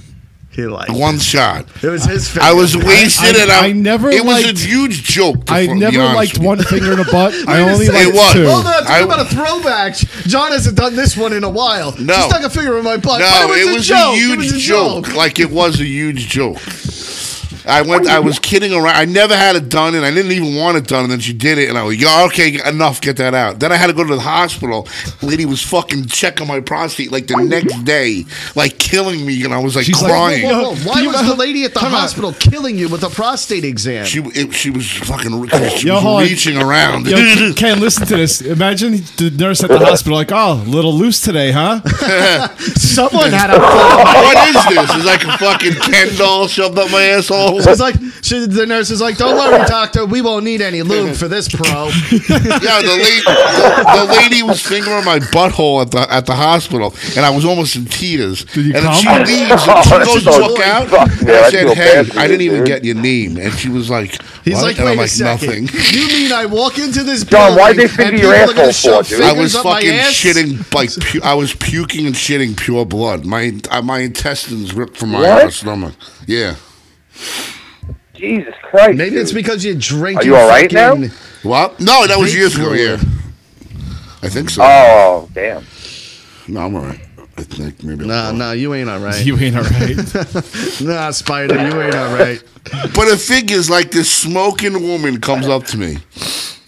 He liked One shot. it. Was his finger. I was wasted, and I never It was liked- a huge joke. I never liked one finger in a butt. I only It liked was. two. Hold on, talk I- about a throwback. John hasn't done this one in a while. No. She stuck a finger in my butt. No, but it was joke. a huge It was a joke. Like it was a huge joke. I was kidding around. I never had it done, and I didn't even want it done. And then she did it, and I was like, okay, enough, get that out. Then I had to go to the hospital. Lady was fucking checking my prostate like the next day, like killing me, and I was like She's like, crying. Whoa, why was the lady at the hospital killing you with a prostate exam? She was fucking she Yo, was hold on. reaching around. Yo, Ken, listen to this. Imagine the nurse at the hospital, like, oh, a little loose today, huh? Someone had a What is this? It's like a fucking Ken doll shoved up my asshole. She's like, the nurse is like, don't worry, doctor, we won't need any lube for this pro. Yeah, the lady was fingering my butthole at the hospital, and I was almost in tears. Did you and then come? she leaves, and she goes to walk out. Yeah, I I said, feel "Hey, bad for I you, didn't even dude. get your name," and she was like, He's "What?" like, and I'm wait a like, second. "Nothing." You mean I walk into this John, building why'd they and finger people your are gonna asshole shove for, dude? I fingers was up my fucking ass? shitting like I was puking and shitting pure blood. My intestines ripped from my What? stomach. Yeah. Jesus Christ. Maybe dude. it's because you're drinking. Are you all right now? fucking- What? No, that was Big years ago. fluid. Yeah. I think so. Oh, damn. No, I'm all right. I think maybe. No, you ain't all right. You ain't all right. Nah, Spider, you ain't all right. But the thing is, like, this smoking woman comes up to me,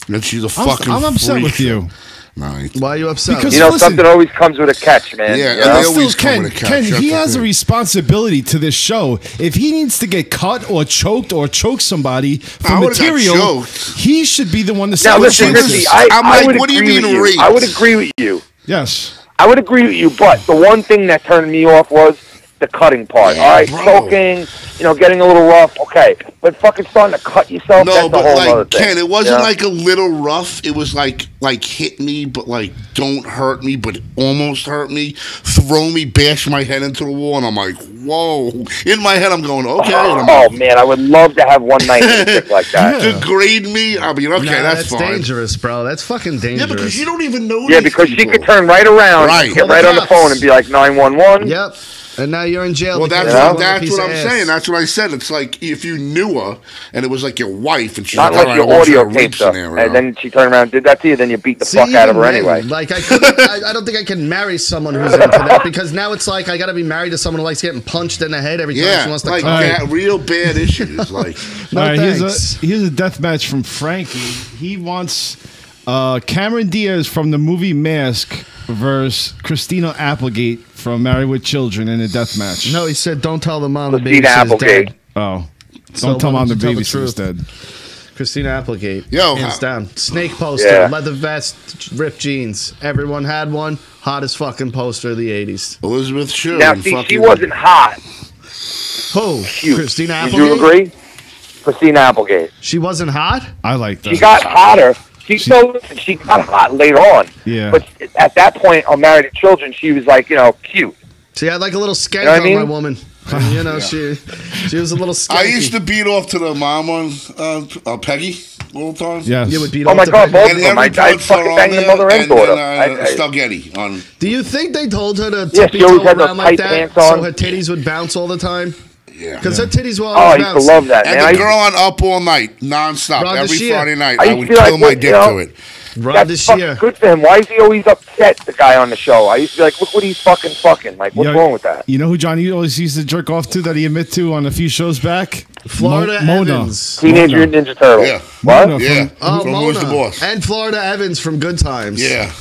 and she's a fucking. I'm upset freak. with you. No, I- Why are you upset? Because- You know, Listen. something always comes with a catch, man. Yeah, You and know? they always come Ken, with a couch. Ken, That's he the has a thing. responsibility to this show. If he needs to get cut or choked or choke somebody for I would've got material, choked. he should be the one to say Now, what listen, choices. Ricky, I'm I like, would what do you agree mean with you. raped? I would agree with you. Yes. I would agree with you, but the one thing that turned me off was the cutting part. Yeah, all right, bro. choking, getting a little rough, okay. But fucking starting to cut yourself, No, that's a but whole other like thing. Ken, it wasn't you know? like a little rough. It was like hit me, but like don't hurt me, but almost hurt me. Throw me, bash my head into the wall, and I'm like, whoa. In my head, I'm going, okay. And I'm Oh, like, man, I would love to have one night in a like that. degrade me. I mean, okay, Nah, that's fine. dangerous, bro. That's fucking dangerous. Yeah, because you don't even know. Yeah, these because she people. could turn right around, Right. get Call the right on the cops. phone and be like 911. Yep. And now you're in jail. Well, because that's you what, want a that's piece what of I'm ass. saying. That's what I said. It's like if you knew her and it was like your wife, and she's Not like, like all your right, audio what's your rape tapes up, scenario? and then she turned around and did that to you, then you beat the See, fuck out of her even then, anyway. Like I don't think I can marry someone who's into that because now it's like I got to be married to someone who likes getting punched in the head every time yeah, she wants to like come. bad, real bad issues. Like, No, All right, thanks. here's a death match from Frankie. He wants Cameron Diaz from the movie Mask versus Christina Applegate from Married with Children in a death match. No, he said, "Don't tell the mom the Christina babysitter's Applegate. dead." Oh. So Don't tell why mom the don't you tell the babysitter's truth? dead. Christina Applegate. Yo, hands how- down. Snake poster, Yeah. leather vest, ripped jeans. Everyone had one. Hottest fucking poster of the '80s. Elizabeth Shue. Now, and see, she fucking- wasn't hot. Who? Cute. Christina Would Applegate. you agree? Christina Applegate. She wasn't hot. I like that. She got hotter. She got hot later on. Yeah. But at that point, on Married to Children, she was like, cute. She had like a little skank know what I on mean? my woman. And, she was a little skanky. I used to beat off to the mom on Peggy all the time. Yes. You would beat Oh off my to God, Peggy. both And of them. every I blood cell fucking on banged the there, mother and daughter. then Spaghetti on. Do you think they told her to Yeah, tippy she always toe had those around like tight that pants so on. her titties would bounce all the time? Yeah. Because her titties were Oh, I always used to bouncing. love that, And man. the I girl on Up All Night, nonstop, Rhonda every Shear. Friday night. I I used would to be kill like, my what, dick you know? to it. Rhonda That's fucking Shear. good for him. Why is he always upset, the guy on the show? I used to be like, look what he's fucking. Like, what's Yo, wrong with that? You know who Johnny always used to jerk off to that he admit to on a few shows back? Florida Mona. Evans. Teenage Mona. Mutant Ninja Turtle. Yeah. What? Mona. Yeah. Oh, From Mona. Who's the Boss? And Florida Evans from Good Times. Yeah.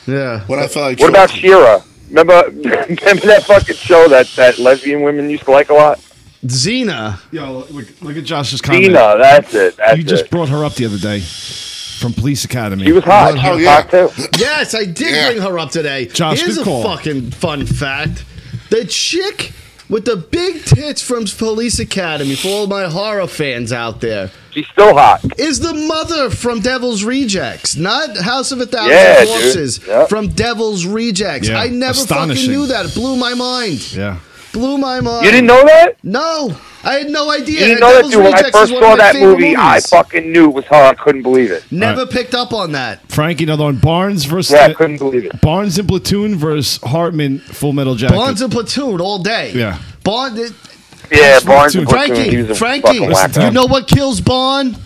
Yeah. When I felt like What about choking. Shira? Remember that fucking show that lesbian women used to like a lot? Xena. Yo, look at Josh's comment. Tina, that's it. That's You just it. brought her up the other day from Police Academy. She was hot. Oh, She was yeah. hot too. Yes, I did Yeah. bring her up today. Josh, Here's good a call. fucking fun fact. The chick with the big tits from Police Academy, for all my horror fans out there, She's still hot. is the mother from Devil's Rejects, not House of a Thousand Yeah, dude. Corpses, Yep. from Devil's Rejects. Yeah, I never fucking astonishing. knew that. It blew my mind. Yeah. Blew my mind. You didn't know that? No, I had no idea. You didn't And know that, Devil's dude? When I Rejects first is one of saw my that favorite movie, I movies. fucking knew it was her. I couldn't believe it. Never picked up on that. Frankie, another one. Barnes versus Yeah, I couldn't believe it. Barnes in Platoon versus Hartman Full Metal Jacket. Bonds and Platoon all day. Yeah. Bond. Yeah, Barnes and Platoon. Platoon, he was a Frankie, fucking wacko. you know what kills Bond?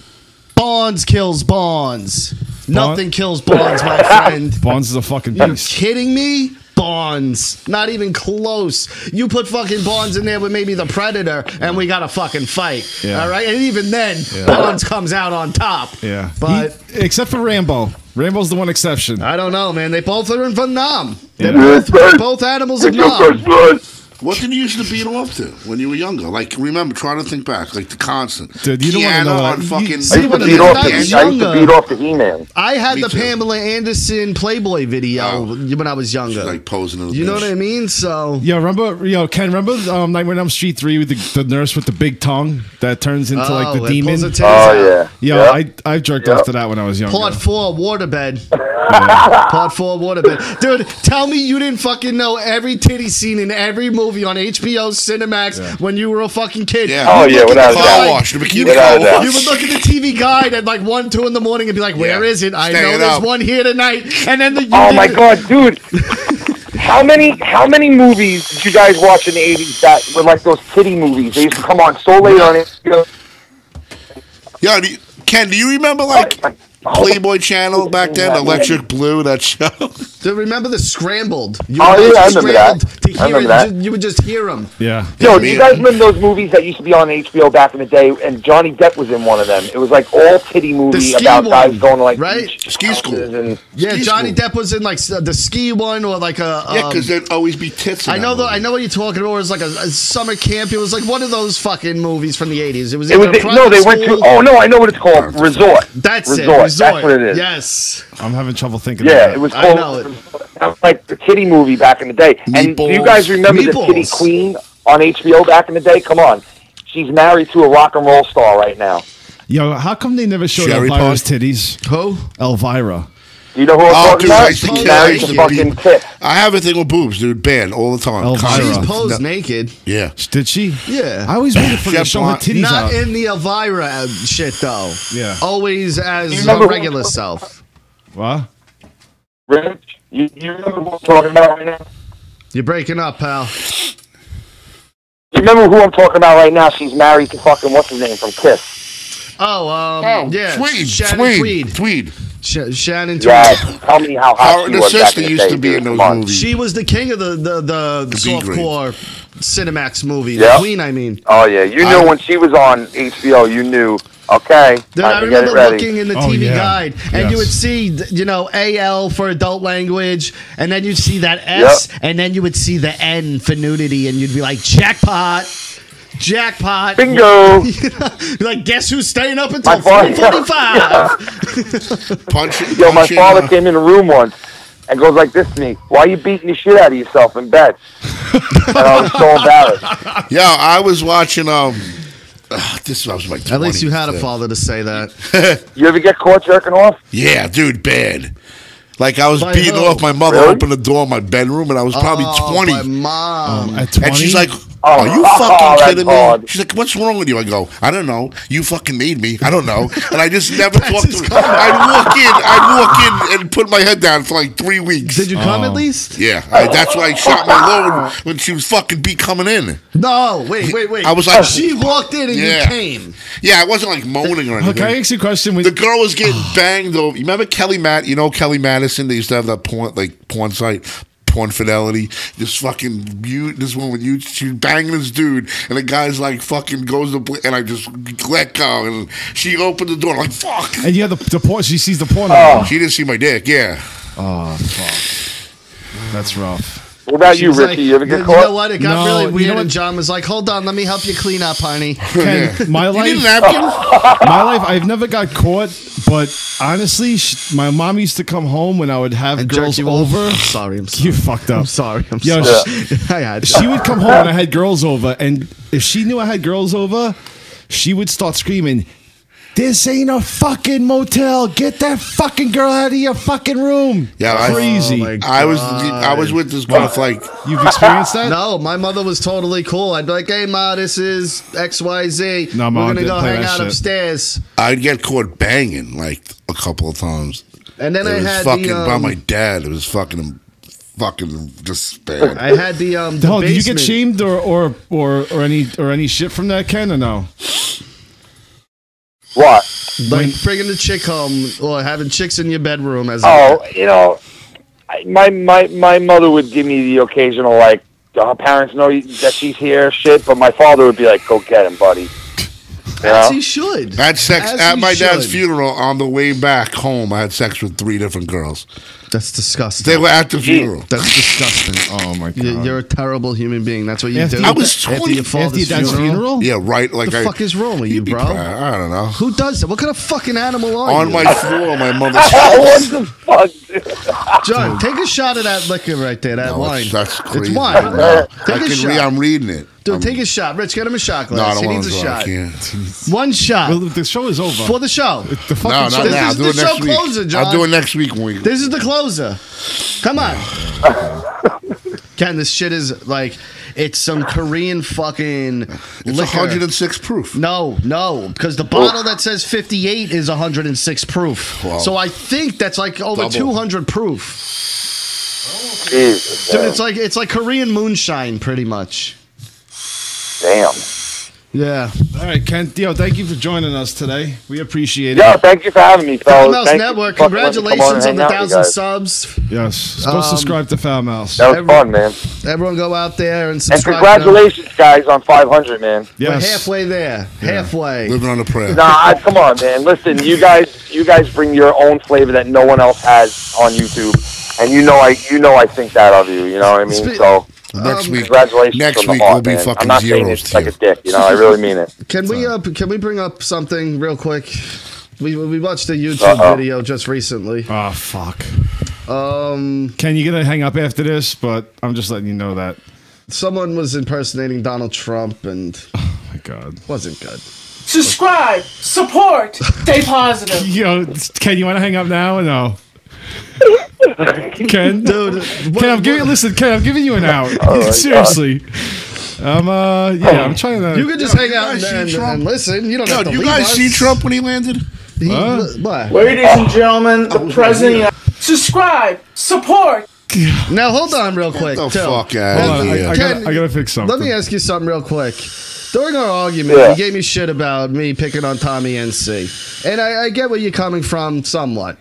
Bonds kills Bonds. Nothing kills Bonds, my friend. Barnes is a fucking You beast. kidding me? Bonds. Not even close. You put fucking Bonds in there with maybe the Predator, and we got a fucking fight. Yeah. All right? And even then, Bonds comes out on top. Yeah. But Except for Rambo. Rambo's the one exception. I don't know, man. They both are in Vietnam. Yeah. They're both animals of It's your Nam. first blood. What did you used to beat off to when you were younger? Like, remember, try to think back. Like, the constant. Dude, you don't want to know on that. fucking... See, when I used to younger, beat off the He-Man. I had Me the too. Pamela Anderson Playboy video when I was younger. Like, posing as a You know bitch. what I mean? So Ken, remember Nightmare on Elm Street 3 with the nurse with the big tongue that turns into like the it demon? pulls the titties out. I jerked off to that when I was younger. Part 4, waterbed. Part 4, waterbed. Dude, tell me you didn't fucking know every titty scene in every movie on HBO Cinemax when you were a fucking kid. Yeah. Oh, yeah, without a Car doubt. wash, the bikini Without a car doubt. wash. You would look at the TV guide at like 1, 2 in the morning and be like, "Where is it? I know Staying there's up. one here tonight." And then Oh my god, dude! How many movies did you guys watch in the '80s that were like those titty movies? They used to come on so late on it. Yeah, Ken, do you remember, like, Playboy Channel back then? Electric Blue, that show? Do you remember the Scrambled? You Oh, would yeah, I just remember that. Scrambled to I hear remember it. that. You would just hear them. Yeah. Yo, do you guys remember those movies that used to be on HBO back in the day? And Johnny Depp was in one of them. It was like all titty movie ski about guys one, going to like right? beach Ski school. houses and Yeah, Ski Johnny school. Depp was in like the ski one or like a. Yeah, because there'd always be tits in I know that I know what you're talking about. It was like a summer camp. It was like one of those fucking movies from the 80s. It was. it was either a no, they private went to. school- Oh no, I know what it's called. Resort. That's Resort. it. Resort. That's what it is. Yes. I'm having trouble thinking Yeah, of it was I called. know That was like the titty movie back in the day. And do you guys remember the Titty Meatballs. Queen on HBO back in the day? Come on, she's married to a rock and roll star right now. Yo, how come they never showed Sherry Elvira's Pie? titties? Who? Elvira. Do you know who I'm Oh, talking dude, I about? used to She's kill- married I to used fucking to Tip. I have a thing with boobs, dude. Bad all the time. Elvira. She's Constant. posed No- naked. Yeah. Did she? Yeah. I always waited for her to Chef show her Blanc. titties Not out. in the Elvira shit though. Yeah. Always as remember a who- regular self. What? Rich, you remember what I'm talking about right now? You're breaking up, pal. You remember who I'm talking about right now? She's married to fucking what's his name from Kiss. Yeah. Tweed. Shannon Tweed. Tweed. Shannon Tweed. Yeah, tell me how hot Our she was back sister in the used day, to be dude. in those Come on. movies. She was the king of the B grade. softcore Cinemax movie. Yeah. The Queen, I mean. Oh yeah, you knew when she was on HBO. You knew. Okay, Dude, time I to get it remember ready. looking in the Oh, TV yeah. guide, and Yes. you would see, AL for adult language, and then you'd see that S, and then you would see the N for nudity, and you'd be like, jackpot. Jackpot. Bingo. You're like, guess who's staying up until My father- 4:45? Punch it. Yo, my punch it, father came in the room once and goes like this to me: "Why are you beating the shit out of yourself in bed?" And I was so embarrassed. Yeah, I was watching. This was like. At least you had a 20. father to say that. You ever get caught jerking off? Yeah, dude, bad. Like I was By beating who? off my mother, Really? opened the door of my bedroom, and I was probably My 20. mom. At 20? And she's like, Oh, "Are you oh, fucking that's kidding me?" hard. She's like, "What's wrong with you?" I go, "I don't know. You fucking made me. I don't know." And I just never talked his to her. I'd walk in and put my head down for like 3 weeks. Did you come at least? Yeah, that's why I shot my load when she was fucking coming in. No, wait. I was like, She walked in and Yeah. you came. yeah, I wasn't like moaning or anything. Can I ask you a question? The girl was getting banged over. You remember Kelly Kelly Madison? They used to have that porn site, Porn Fidelity. This fucking this woman, she's banging this dude, and the guy's like fucking goes to, and I just let go, and she opened the door, like fuck. And you have the porn. She sees the porn. She didn't see my dick. Yeah. Oh, fuck. That's rough. What about She you, was Richie? like, you ever get you caught? know what? It got No, really you weird, know what? and John was like, "Hold on, let me help you clean up, honey." Ken, my You need a life, napkin? my life. I've never got caught, but honestly, my mom used to come home when I would have And girls jerk you off. over. I'm sorry. You fucked up. I'm sorry. I'm Yo, sorry. I had She would come home when I had girls over, and if she knew I had girls over, she would start screaming, "This ain't a fucking motel! Get that fucking girl out of your fucking room!" Yeah, Crazy. Oh my I was with this girl for like. You've experienced that? No, my mother was totally cool. I'd be like, "Hey, Ma, this is XYZ. No, We're Ma gonna didn't go play hang that out shit. upstairs." I'd get caught banging like a couple of times. And then It I was had fucking the by my dad. It was fucking just bad. I had the Hell, did you get basement. shamed or any shit from that, Ken, or no? What? Like bringing the chick home or having chicks in your bedroom as Oh, my mother would give me the occasional like, her parents know that she's here, shit. But my father would be like, "Go get him, buddy." as he should. I had sex As at he my dad's should. funeral. On the way back home, I had sex with 3 different girls. That's disgusting. They were at the funeral. That's disgusting. Oh my god. You're a terrible human being. That's what you do. I was 20 after your father's dad's funeral. Yeah, right. Like, What the fuck is wrong with you, bro? I don't know. Who does that? What kind of fucking animal are you? On my floor, my mother's What the fuck? John, take a shot of that liquor right there, that wine. That's crazy. It's wine. No, Take a shot. I'm reading it. Dude, take a shot. Rich, get him a shot No, I glass. don't He want needs to a go. I shot. can't. One shot. Well, the show is over. For the show. The fucking No, show. not This now. is Do the it next show week. closer, John. I'll do it next week when we. This is the closer. Come on. Ken, this shit is like, it's some Korean fucking It's liquor. 106 proof. No, because the bottle that says 58 is 106 proof. Wow. So I think that's like over Double. 200 proof. Jesus, Dude, it's like Korean moonshine, pretty much. damn. Yeah. All right, Ken. Yo, thank you for joining us today. We appreciate it. Yeah, thank you for having me, Foul fellas. Mouse Thank you Network, for fucking letting me come congratulations on and the hang out with you 1,000 guys. subs. Yes. Go subscribe to Foul Mouse. That was fun, man. Everyone go out there and And subscribe. congratulations, guys, on 500, man. We're Yes. halfway there. Halfway. Living on a prayer. Nah, come on, man. Listen, you guys bring your own flavor that no one else has on YouTube, and you know I think that of you. You know what I mean? So Next week. congratulations Next from the week heart, will be man. fucking I'm not saying zeros it's to like you. a dick. You know, I really mean it. Can we bring up something real quick? We watched a YouTube video just recently. Oh fuck. Ken, you're gonna hang up after this, but I'm just letting you know that. Someone was impersonating Donald Trump and Oh my god. wasn't good. Subscribe, support, stay positive. Yo, Ken, you want to hang up now or no? Ken, Dude, Ken, I'm giving you an out. my Seriously. I'm trying to. you could just hang out guys see and Trump? listen. You don't Yo, have to you leave guys us. see Trump when he landed? What? Ladies and gentlemen, the president. Subscribe, support. Now hold on real quick. Get the too. fuck Hold out on, of here. I gotta fix something. Let me ask you something real quick. During our argument, Yeah. you gave me shit about me picking on Tommy NC. And I get where you're coming from somewhat.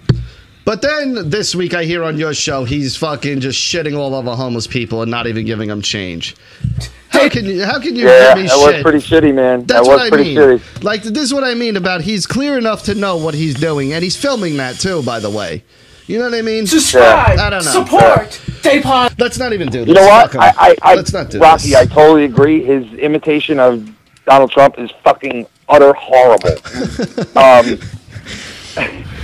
But then this week I hear on your show he's fucking just shitting all over homeless people and not even giving them change. How can you Yeah, give me that was shit? pretty shitty, man. That's that was what I pretty mean. shitty. Like, this is what I mean about he's clear enough to know what he's doing, and he's filming that too, by the way. You know what I mean? Subscribe, I don't know. support, stay positive. Let's not even do this. You know what? Fuck 'em. Let's not do Rocky, this. I totally agree. His imitation of Donald Trump is fucking utter horrible.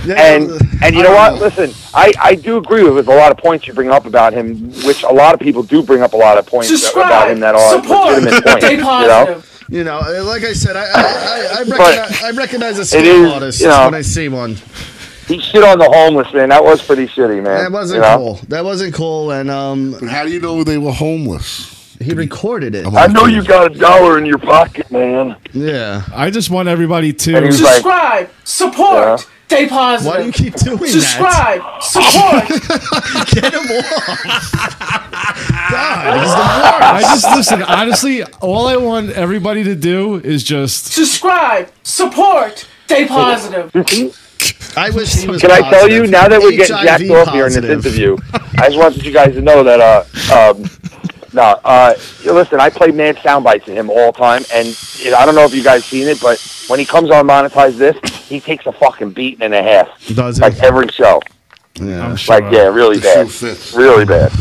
And you know what? Listen, I do agree with a lot of points you bring up about him, which a lot of people do bring up a lot of points about him that are support, legitimate points. stay You know? positive. You know, like I said, I recognize a It skill is, artist you know, when I see one. He shit on the homeless, man. That was pretty shitty, man. That wasn't you know? cool. That wasn't cool, and But how do you know they were homeless? he recorded it. I know you got $1 in your pocket, man. Yeah. I just want everybody And he to. was like, Subscribe, support, Yeah. stay positive. Why do you keep doing Subscribe, support. that? Get him off. God, he's the I just listen. Honestly, all I want everybody to do is just. Subscribe, support, stay positive. I wish he was can I tell you, positive. now that we're getting HIV jacked off here in this positive. interview, I just wanted you guys to know that, listen, I play mad sound bites of him all the time, and you know, I don't know if you guys seen it, but when he comes on Monetize This, he takes a fucking beating and a half. Does he? Like every show. Yeah. I'm sure. Like, yeah, really The bad. shoe fits. Really bad.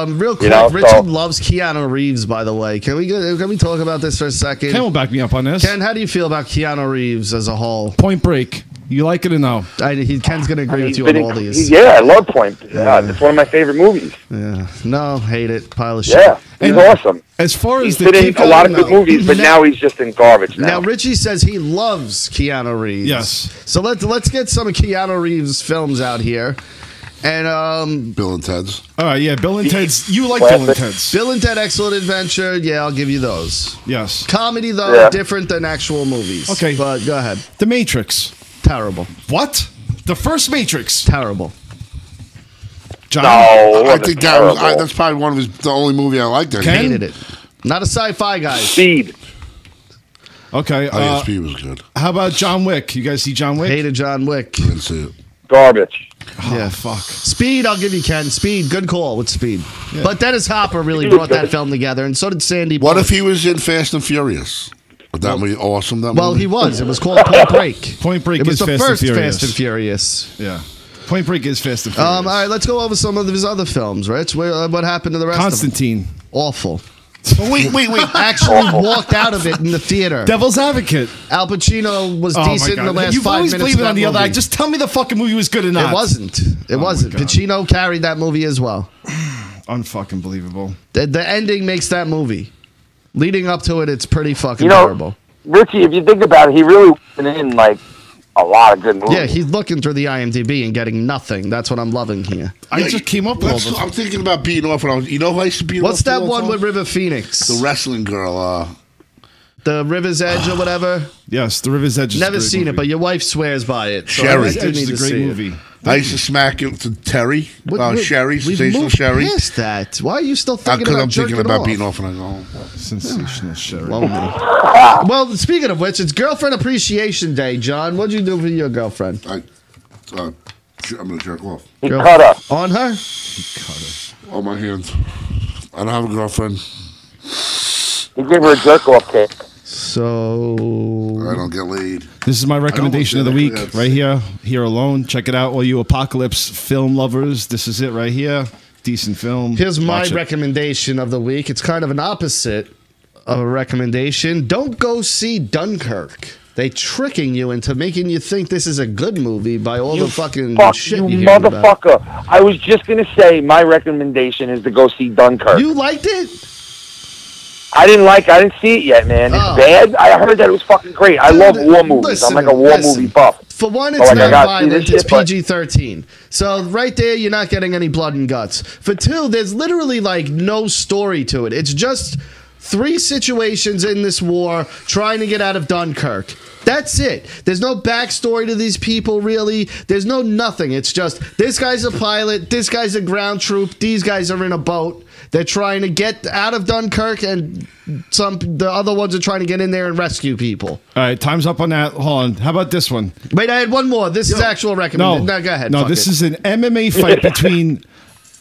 Real quick, You know, Richard so- loves Keanu Reeves, by the way. Can we talk about this for a second? Ken will back me up on this. Ken, how do you feel about Keanu Reeves as a whole? Point Break. You like it or no? Ken's going to agree with He's you been on all these. Yeah, I love Point. Yeah, it's one of my favorite movies. Yeah. No, hate it. Pile of shit. Yeah, he's awesome. As far He's as the been in kick- a lot of good no. movies, but now he's just in garbage Now, now. Richie says he loves Keanu Reeves. Yes. So let's get some of Keanu Reeves' films out here. And Bill and Ted's. All right, yeah, Bill and Ted's. You like Classic. Bill and Ted's? Bill and Ted Excellent Adventure, yeah, I'll give you those. Yes. Comedy, though, Yeah. different than actual movies. Okay. But go ahead. The Matrix. Terrible. What? The first Matrix. Terrible. John. No, I think that was, terrible. that's probably one of the only movie I liked. That Ken? Hated it. Not a sci-fi guy. Speed. Okay. ISP was good. How about John Wick? You guys see John Wick? Hated John Wick. Didn't see it. Garbage. Yeah, fuck. Speed, I'll give you Ken. Speed, good call with Speed. But Dennis Hopper really brought that film together, and so did Sandy. What Bullock. if he was in Fast and Furious? Would that be awesome? That Well, movie? he was. It was called Point Break. Point Break It was is the Fast first and Furious. Fast and Furious. Yeah. Point Break is Fast and Furious. All right, let's go over some of his other films, Rich. What happened to the rest Constantine. of them? Awful. Oh, wait. Actually walked out of it in the theater. Devil's Advocate. Al Pacino was decent in the last 5 minutes. You've always blamed it on the other movie. act. Just tell me the fucking movie was good or not. It wasn't. It wasn't. God. Pacino carried that movie as well. Unfucking believable. The ending makes that movie. Leading up to it, it's pretty fucking terrible. Richie, if you think about it, he really went in like a lot of good movies. Yeah, he's looking through the IMDb and getting nothing. That's what I'm loving here. I just came up with all this. I'm thinking about beating off when I was. You know who I used to beat off? What's that one with River Phoenix? The wrestling girl. The River's Edge or whatever? Yes, The River's Edge is Never a great seen movie. it, but your wife swears by it. So Sherry. I do need It's to a great see movie. It. I used to smack it to Terry. Sherry, we've sensational moved Sherry. past that. Why are you still thinking Because about I'm thinking jerking about off? beating off when I go home. Sensational Sherry. Well, speaking of which, it's Girlfriend Appreciation Day, John. What'd you do for your girlfriend? I'm going to jerk off. He cut her. On her? On my hands. I don't have a girlfriend. He gave her a jerk off cake. So I don't get laid. This is my recommendation of the week, right here. Here Alone. Check it out, all you apocalypse film lovers. This is it right here. Decent film. Here's my Watch it. recommendation of the week. It's kind of an opposite of a recommendation. Don't go see Dunkirk. They tricking you into making you think this is a good movie by all the fucking shit you you hear about. motherfucker. I was just going to say my recommendation is to go see Dunkirk. You liked it? I didn't see it yet, man. It's bad. I heard that it was fucking great. I love war movies. I'm like a war movie buff. For one, So, it's like, I not gotta see violent. this It's shit, but- PG-13. So right there, you're not getting any blood and guts. For two, there's literally like no story to it. It's just 3 situations in this war trying to get out of Dunkirk. That's it. There's no backstory to these people, really. There's no nothing. It's just this guy's a pilot, this guy's a ground troop, these guys are in a boat. They're trying to get out of Dunkirk, and the other ones are trying to get in there and rescue people. All right, time's up on that. Hold on. How about this one? Wait, I had one more. This is actual recommendation. No, go ahead. No, Fuck this it. is an MMA fight between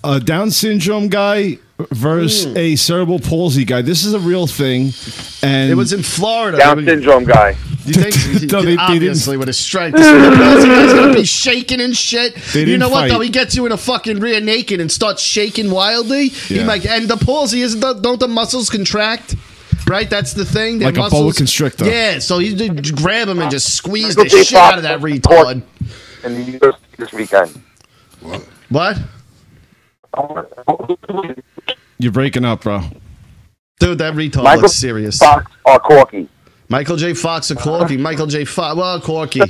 a Down syndrome guy versus a cerebral palsy guy. This is a real thing, and it was in Florida. Down syndrome guy. You think No, they obviously didn't. with his strength, this palsy guy's gonna be shaking and shit. They You didn't know what fight. though? He gets you in a fucking rear naked and starts shaking wildly. He Yeah. might, and the palsy isn't. Don't the muscles contract? Right, that's the thing. Their Like a boa muscles, constrictor. Yeah, so you just grab him and just squeeze Michael the J. shit Fox out of that retard. And the UFC this weekend. What? You're breaking up, bro. Dude, that retard Michael looks serious. Fox or Corky. Michael J. Fox or Corky? Michael J. Fox. Well, Corky.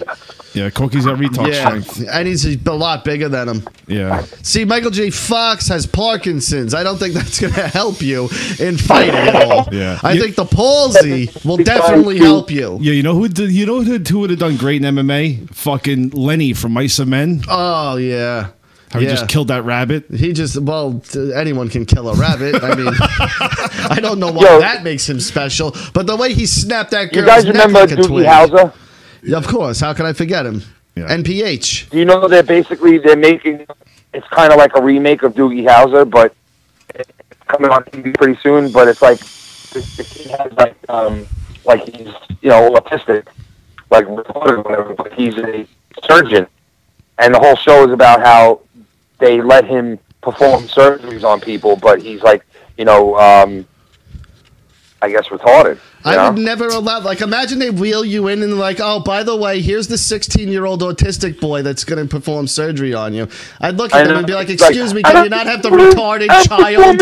Yeah, Corky's got retard Yeah, strength. and he's a lot bigger than him. Yeah. See, Michael J. Fox has Parkinson's. I don't think that's going to help you in fighting at all. Yeah. I think the palsy will definitely help you. Yeah, you know who would have done great in MMA? Fucking Lenny from Mice and Men. Oh, yeah. How he just killed that rabbit. He just, well, anyone can kill a rabbit. I mean, I don't know why that makes him special, but the way he snapped that girl's You guys neck remember like a Doogie twig. Howser? Yeah, of course. How can I forget him? Yeah. NPH. Do you know they're making, it's kind of like a remake of Doogie Howser, but it's coming on TV pretty soon, but it's like, the kid has like he's, autistic, like retarded or whatever, but he's a surgeon, and the whole show is about how they let him perform surgeries on people, but he's like, I guess retarded. I would never allow, like, imagine they wheel you in and like, oh, by the way, here's the 16-year-old autistic boy that's going to perform surgery on you. I'd look at him and be like, excuse me, can you not have the retarded child?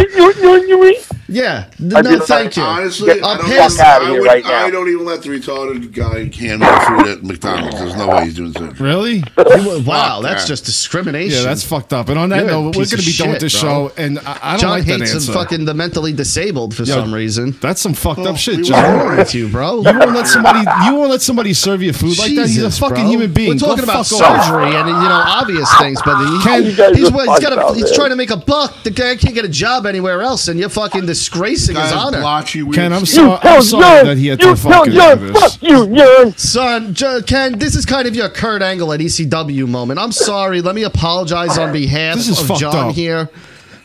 Yeah, no, thank you. Honestly, I'm I pissed. I don't even let the retarded guy hand me food at McDonald's. There's no way he's doing surgery. Really? Wow, that's just discrimination. Yeah, that's fucked up. And on that You're a note, we're piece going to of be done with shit, this bro. show, and I don't John like that hates answer. fucking the mentally disabled for some reason. That's some fucked up shit, What's John. wrong with you, bro? You won't let somebody serve you food like that. He's a Jesus, fucking bro. human being. We're talking Go about fuck off. surgery and obvious things, but he's trying to make a buck. The guy can't get a job anywhere else, and you're fucking disgracing his honor. Ken, I'm sorry that he had to fucking do this. Son, Ken, this is kind of your Kurt Angle at ECW moment. I'm sorry. Let me apologize on behalf This is of fucked John up. here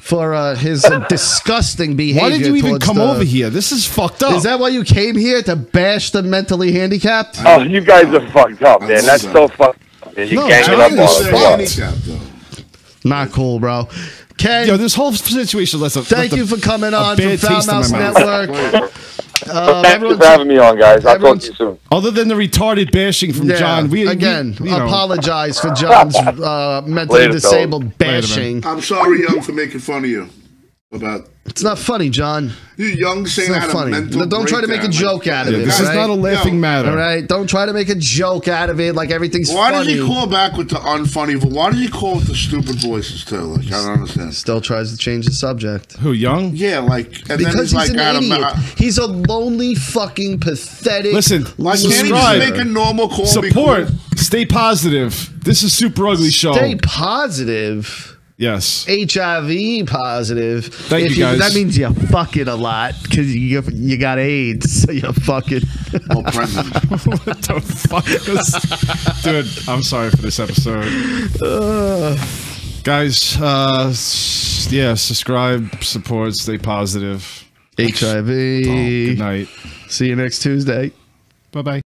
for his disgusting behavior. Why did you even towards come the- over here? This is fucked up. Is that why you came here, to bash the mentally handicapped? Oh, you guys are fucked up, man. That's so fucked up. Man. You're No, ganging John up is on us. fucked. Not cool, bro. Ken, Yo, this whole situation. Thank you for coming on from Foul Mouse Network. Thank you for having me on, guys. I'll talk to you soon. Other than the retarded bashing from John, apologize for John's mentally disabled bashing. I'm sorry, Young, for making fun of you. It's not funny, John. You Young saying it's not funny. Don't try to make a joke out of it. This is not a laughing matter. All right? Don't try to make a joke out of it like everything's funny. Why did he call back with the unfunny? Why did he call with the stupid voices too? Like, I don't understand. Still tries to change the subject. Who, Young? Yeah, like and because then he's an idiot. He's a lonely, fucking, pathetic. Listen, like, can't he just make a normal call? Support. Stay positive. This is Super Ugly Show. Stay positive. Yes. HIV positive. Thank you, guys. That means you're fucking a lot because you got AIDS. So you're fucking. Oh, pregnant. What the fuck? Dude, I'm sorry for this episode. Guys, yeah, subscribe, support, stay positive. HIV. Good night. See you next Tuesday. Bye-bye.